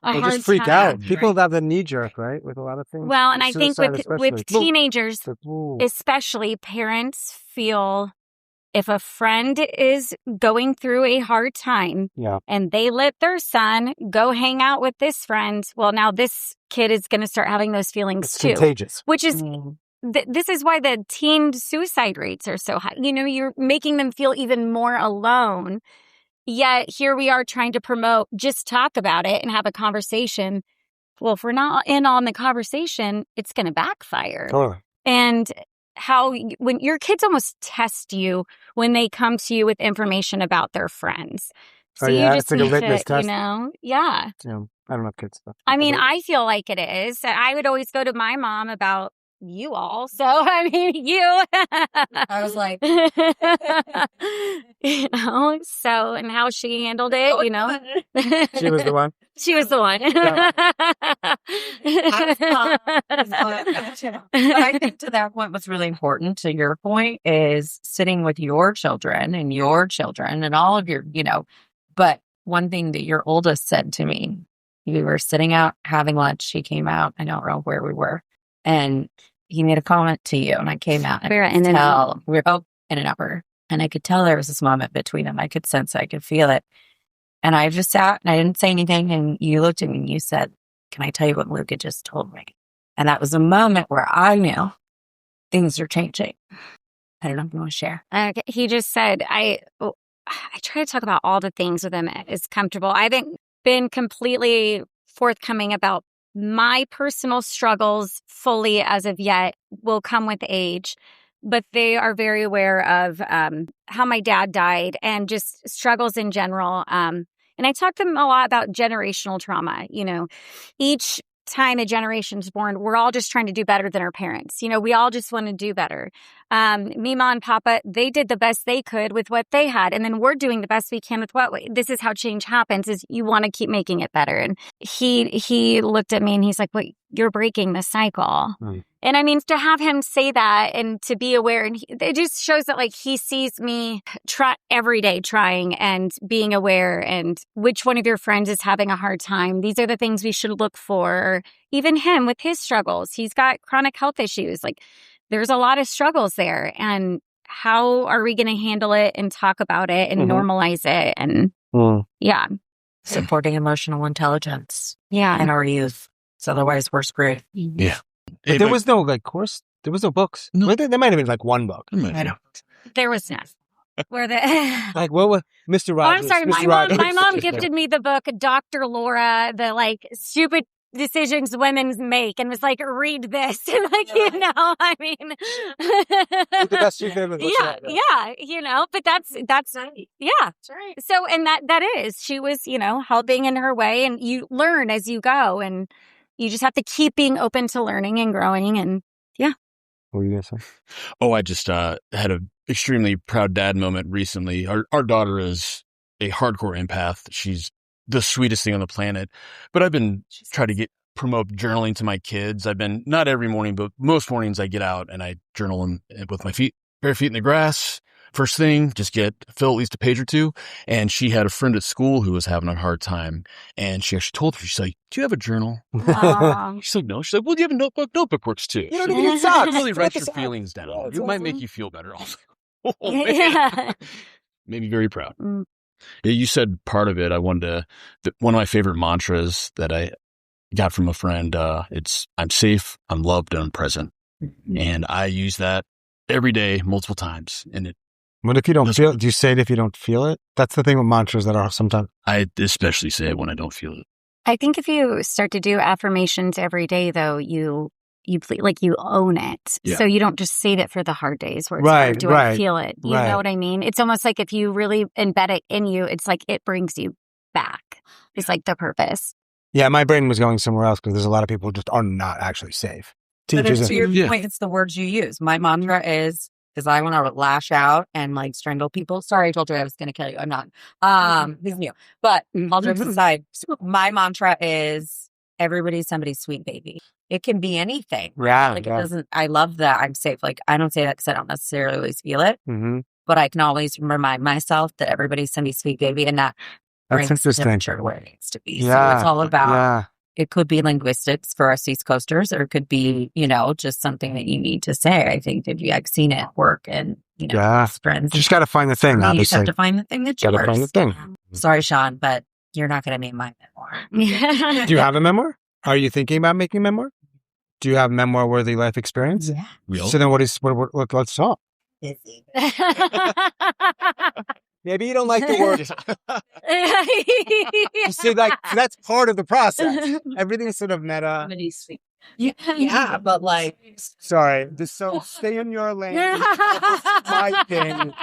Speaker 3: a hard
Speaker 2: just freak
Speaker 3: time.
Speaker 2: out. People have a knee jerk, right? With a lot of things.
Speaker 3: Well, and I think with teenagers,
Speaker 2: Ooh.
Speaker 3: especially, parents feel if a friend is going through a hard time and they let their son go hang out with this friend, well, now this kid is going to start having those feelings
Speaker 2: It's
Speaker 3: too.
Speaker 2: contagious.
Speaker 3: Which is, this is why the teen suicide rates are so high. You know, you're making them feel even more alone. Yet here we are trying to promote, just talk about it and have a conversation. Well, if we're not in on the conversation, it's going to backfire.
Speaker 2: Totally.
Speaker 3: And when your kids almost test you when they come to you with information about their friends. So you just
Speaker 2: it's like a
Speaker 3: need
Speaker 2: litmus
Speaker 3: to,
Speaker 2: test.
Speaker 3: Yeah.
Speaker 2: I don't know kids stuff.
Speaker 3: I mean, I feel like it is. I would always go to my mom about you all. So, I mean, you.
Speaker 5: I was like,
Speaker 3: you know, so, and how she handled it, you know.
Speaker 2: She was the one.
Speaker 3: She was the one.
Speaker 5: I think to that point, what's really important to your point is sitting with your children and all of your, you know, but one thing that your oldest said to me, we were sitting out having lunch. He came out. I don't know where we were. And he made a comment to you. And I came out. And we were both in an upper. And I could tell there was this moment between them. I could sense it. I could feel it. And I just sat and I didn't say anything. And you looked at me and you said, "Can I tell you what Luca just told me?" And that was a moment where I knew things are changing. I don't know if you want to share.
Speaker 3: He just said, I try to talk about all the things with him as comfortable. I haven't been completely forthcoming about my personal struggles fully as of yet. Will come with age. But they are very aware of how my dad died and just struggles in general. And I talk to them a lot about generational trauma. You know, each time a generation's born, we're all just trying to do better than our parents. You know, we all just want to do better. Mima and Papa, they did the best they could with what they had. And then we're doing the best we can with this is how change happens, is you want to keep making it better. And he looked at me and he's like, "Well, you're breaking the cycle." And I mean, to have him say that and to be aware, and it just shows that like he sees me every day trying and being aware, and which one of your friends is having a hard time. These are the things we should look for. Or even him with his struggles. He's got chronic health issues. Like there's a lot of struggles there. And how are we going to handle it and talk about it and normalize it? And
Speaker 5: supporting emotional intelligence in our youth. So otherwise we're screwed.
Speaker 1: Yeah.
Speaker 2: But there was no course. There was no books.
Speaker 1: No.
Speaker 2: There might have been one book.
Speaker 3: I don't. There was none. Where the
Speaker 2: what was Mr. Rogers?
Speaker 3: I'm sorry. My mom gifted me the book Dr. Laura, the stupid decisions women make, and was like, "Read this." And you know, I mean,
Speaker 2: the best you've ever looked at.
Speaker 3: Yeah, you know. But that's
Speaker 5: right.
Speaker 3: Yeah, that's right. So, and that is, she was, you know, helping in her way, and you learn as you go, and you just have to keep being open to learning and growing, and
Speaker 2: What were you gonna say?
Speaker 1: Oh, I just had an extremely proud dad moment recently. Our daughter is a hardcore empath. She's the sweetest thing on the planet. But I've been trying to promote journaling to my kids. I've been, not every morning, but most mornings I get out and I journal with my bare feet in the grass. First thing, just fill at least a page or two. And she had a friend at school who was having a hard time. And she actually told her, she's like, "Do you have a journal?" She's like, "No." She's like, "Well, do you have a notebook? Notebook works too."
Speaker 2: You don't even get socks.
Speaker 1: Really write your feelings down. It might make you feel better. I was like, "Oh, man."
Speaker 3: Yeah.
Speaker 1: Made me very proud. Yeah, you said part of it. I wanted to, one of my favorite mantras that I got from a friend, it's, "I'm safe, I'm loved, and I'm present." And I use that every day, multiple times. And
Speaker 2: what if you don't feel it? Do you say it if you don't feel it? That's the thing with mantras that are sometimes.
Speaker 1: I especially say it when I don't feel it.
Speaker 3: I think if you start to do affirmations every day, though, you own it.
Speaker 1: Yeah.
Speaker 3: So you don't just say that for the hard days where it's
Speaker 2: Right,
Speaker 3: hard. Do
Speaker 2: right,
Speaker 3: I feel it? You know what I mean? It's almost like if you really embed it in you, it's like it brings you back. It's like the purpose.
Speaker 2: Yeah, my brain was going somewhere else because there's a lot of people who just are not actually safe.
Speaker 5: But
Speaker 2: Teachers.
Speaker 5: to your point, it's the words you use. My mantra is, because I want to lash out and strangle people. Sorry, I told you I was going to kill you. I'm not. This is new. But all jokes aside, my mantra is, everybody's somebody's sweet baby. It can be anything.
Speaker 2: Yeah.
Speaker 5: It doesn't, I love that I'm safe. I don't say that because I don't necessarily always feel it. But I can always remind myself that everybody's somebody's sweet baby, and that brings the temperature to where it needs to be.
Speaker 2: Yeah.
Speaker 5: So it's all about, it could be linguistics for us East Coasters, or it could be, just something that you need to say. I think that I've seen it work in best friends.
Speaker 2: Just got to find the thing,
Speaker 5: You
Speaker 2: obviously.
Speaker 5: just have to find the thing that's yours.
Speaker 2: Got to find the thing.
Speaker 5: Sorry, Sean, but you're not going to name my memoir.
Speaker 2: Do you have a memoir? Are you thinking about making a memoir? Do you have memoir-worthy life experience?
Speaker 5: Yeah.
Speaker 2: So then let's talk.
Speaker 5: Busy.
Speaker 2: Maybe you don't like the word. See, that's part of the process. Everything's sort of meta.
Speaker 5: Yeah, but like...
Speaker 2: Sorry. So stay in your lane. My thing.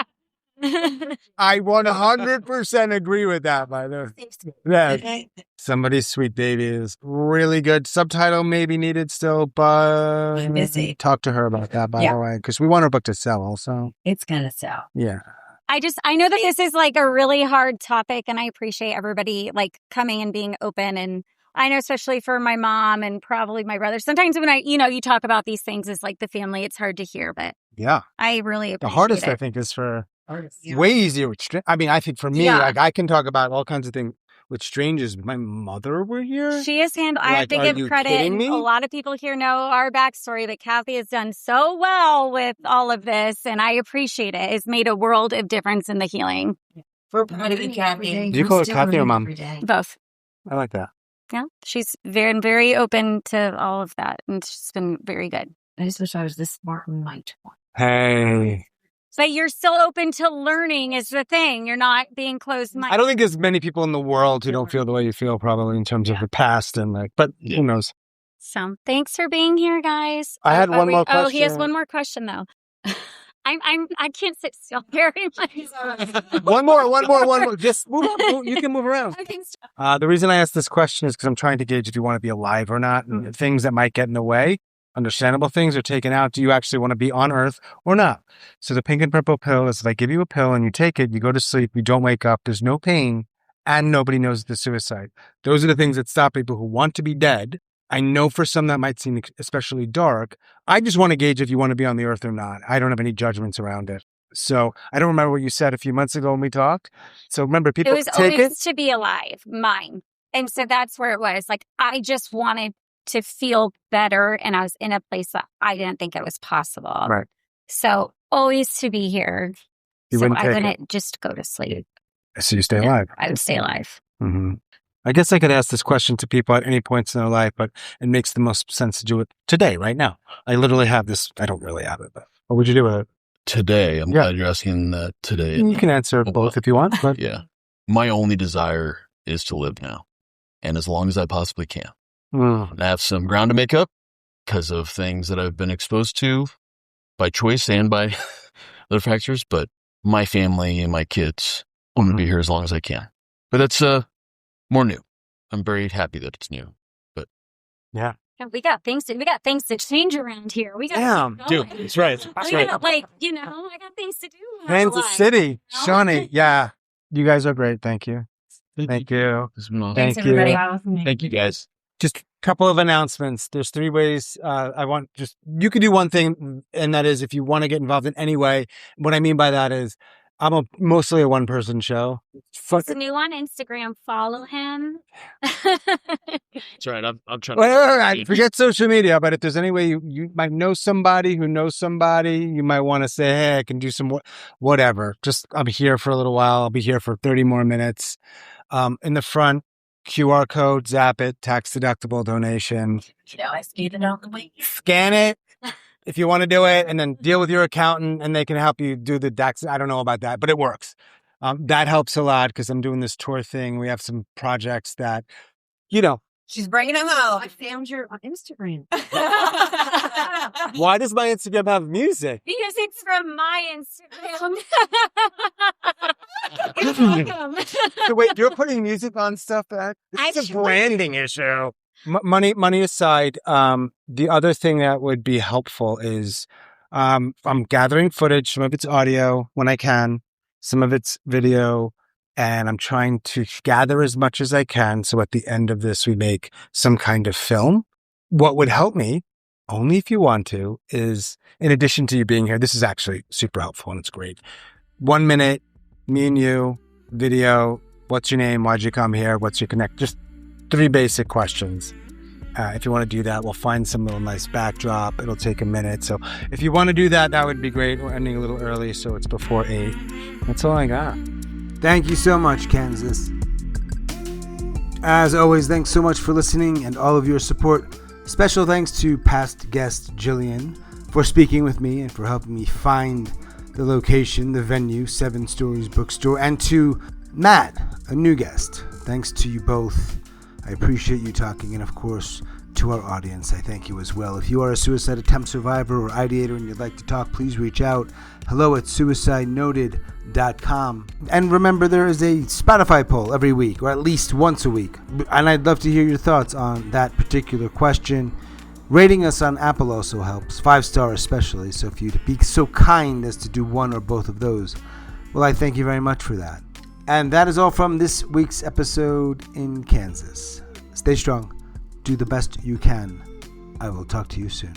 Speaker 2: I 100% agree with that, by the way. Yeah. Somebody's Sweet Baby is really good. Subtitle maybe needed still, but
Speaker 5: I'm busy.
Speaker 2: Talk to her about that, by the way, because we want our book to sell also.
Speaker 5: It's going to sell.
Speaker 2: Yeah.
Speaker 3: I know that this is like a really hard topic, and I appreciate everybody like coming and being open. And I know, especially for my mom and probably my brother, sometimes when you talk about these things as like the family, it's hard to hear, but
Speaker 2: yeah,
Speaker 3: I really appreciate
Speaker 2: the hardest,
Speaker 3: it.
Speaker 2: I think, is for way easier with I mean, I think for me, like I can talk about all kinds of things with strangers. My mother were here.
Speaker 3: She has handled. I have to give credit. And a lot of people here know our backstory, but Kathy has done so well with all of this, and I appreciate it. It's made a world of difference in the healing.
Speaker 5: We're proud of you, Kathy.
Speaker 2: Do you call her Kathy or Mom?
Speaker 3: Both.
Speaker 2: I like that.
Speaker 3: Yeah, she's very open to all of that, and she's been very good.
Speaker 5: I just wish I was this smart and might.
Speaker 2: Hey.
Speaker 3: But you're still open to learning is the thing. You're not being closed-minded.
Speaker 2: I don't think there's many people in the world who don't feel the way you feel, probably, in terms of the past and but who knows?
Speaker 3: So thanks for being here, guys.
Speaker 2: I had one more question.
Speaker 3: Oh, he has one more question though. I can't sit still very much.
Speaker 2: One more. Just move. You can move around. The reason I asked this question is because I'm trying to gauge if you want to be alive or not, and things that might get in the way. Understandable things are taken out. Do you actually want to be on Earth or not? So the pink and purple pill is if I give you a pill and you take it, you go to sleep, you don't wake up, there's no pain, and nobody knows the suicide. Those are the things that stop people who want to be dead. I know for some that might seem especially dark. I just want to gauge if you want to be on the Earth or not. I don't have any judgments around it. So I don't remember what you said a few months ago when we talked. So remember, people
Speaker 3: it was
Speaker 2: take
Speaker 3: always to be alive, mine. And so that's where it was. Like, I just wanted to feel better, and I was in a place that I didn't think it was possible.
Speaker 2: Right.
Speaker 3: So always to be here.
Speaker 2: You
Speaker 3: so
Speaker 2: wouldn't
Speaker 3: I
Speaker 2: take
Speaker 3: wouldn't just go to sleep.
Speaker 2: So you stay alive.
Speaker 3: I would stay alive.
Speaker 2: Mm-hmm. I guess I could ask this question to people at any points in their life, but it makes the most sense to do it today, right now. I literally have this. I don't really have it, but what would you do with it?
Speaker 1: Today. I'm glad you're asking that today.
Speaker 2: You can answer both if you want. But
Speaker 1: yeah. My only desire is to live now, and as long as I possibly can. I have some ground to make up because of things that I've been exposed to by choice and by other factors, but my family and my kids want to be here as long as I can. But that's more new. I'm very happy that it's new. But
Speaker 3: yeah, we got things to change around here. We got
Speaker 2: dude, that's right.
Speaker 3: That's right. I got things to do.
Speaker 2: Kansas City, Shawnee. Yeah, you guys are great. Thank you. Thank you.
Speaker 3: Thanks, everybody.
Speaker 1: Thank you, guys.
Speaker 2: Just a couple of announcements. There's 3 ways. You could do one thing, and that is if you want to get involved in any way. What I mean by that is I'm mostly a one-person show.
Speaker 3: It's new on Instagram. Follow him.
Speaker 1: That's right. I'm trying to...
Speaker 2: Wait. Forget social media, but if there's any way you might know somebody who knows somebody, you might want to say, hey, I can do some whatever. Just, I'm here for a little while. I'll be here for 30 more minutes. In the front, QR code, zap it, tax-deductible donation.
Speaker 5: I skated out the way.
Speaker 2: Scan it if you want to do it, and then deal with your accountant, and they can help you do the tax. I don't know about that, but it works. That helps a lot because I'm doing this tour thing. We have some projects that,
Speaker 5: She's bringing them out. I found your Instagram.
Speaker 2: Why does my Instagram have music?
Speaker 3: Because it's from my Instagram. You're welcome.
Speaker 2: So wait, you're putting music on stuff that it's a branding issue. Money aside, the other thing that would be helpful is I'm gathering footage. Some of it's audio when I can, some of it's video, and I'm trying to gather as much as I can. So at the end of this, we make some kind of film. What would help me, only if you want to, is in addition to you being here, this is actually super helpful and it's great. 1 minute, me and you, video. What's your name? Why'd you come here? What's your connect? Just 3 basic questions. If you want to do that, we'll find some little nice backdrop. It'll take a minute. So if you want to do that, that would be great. We're ending a little early, so it's before 8. That's all I got.
Speaker 6: Thank you so much, Kansas. As always, thanks so much for listening and all of your support. Special thanks to past guest Jillian for speaking with me and for helping me find the location, the venue, 7 Stories Bookstore, and to Matt, a new guest. Thanks to you both. I appreciate you talking, and of course, to our audience, I thank you as well. If you are a suicide attempt survivor or ideator and you'd like to talk, please reach out. hello@suicidenoted.com. And remember, there is a Spotify poll every week, or at least once a week. And I'd love to hear your thoughts on that particular question. Rating us on Apple also helps, 5-star especially. So if you'd be so kind as to do one or both of those, well, I thank you very much for that. And that is all from this week's episode in Kansas. Stay strong. Do the best you can. I will talk to you soon.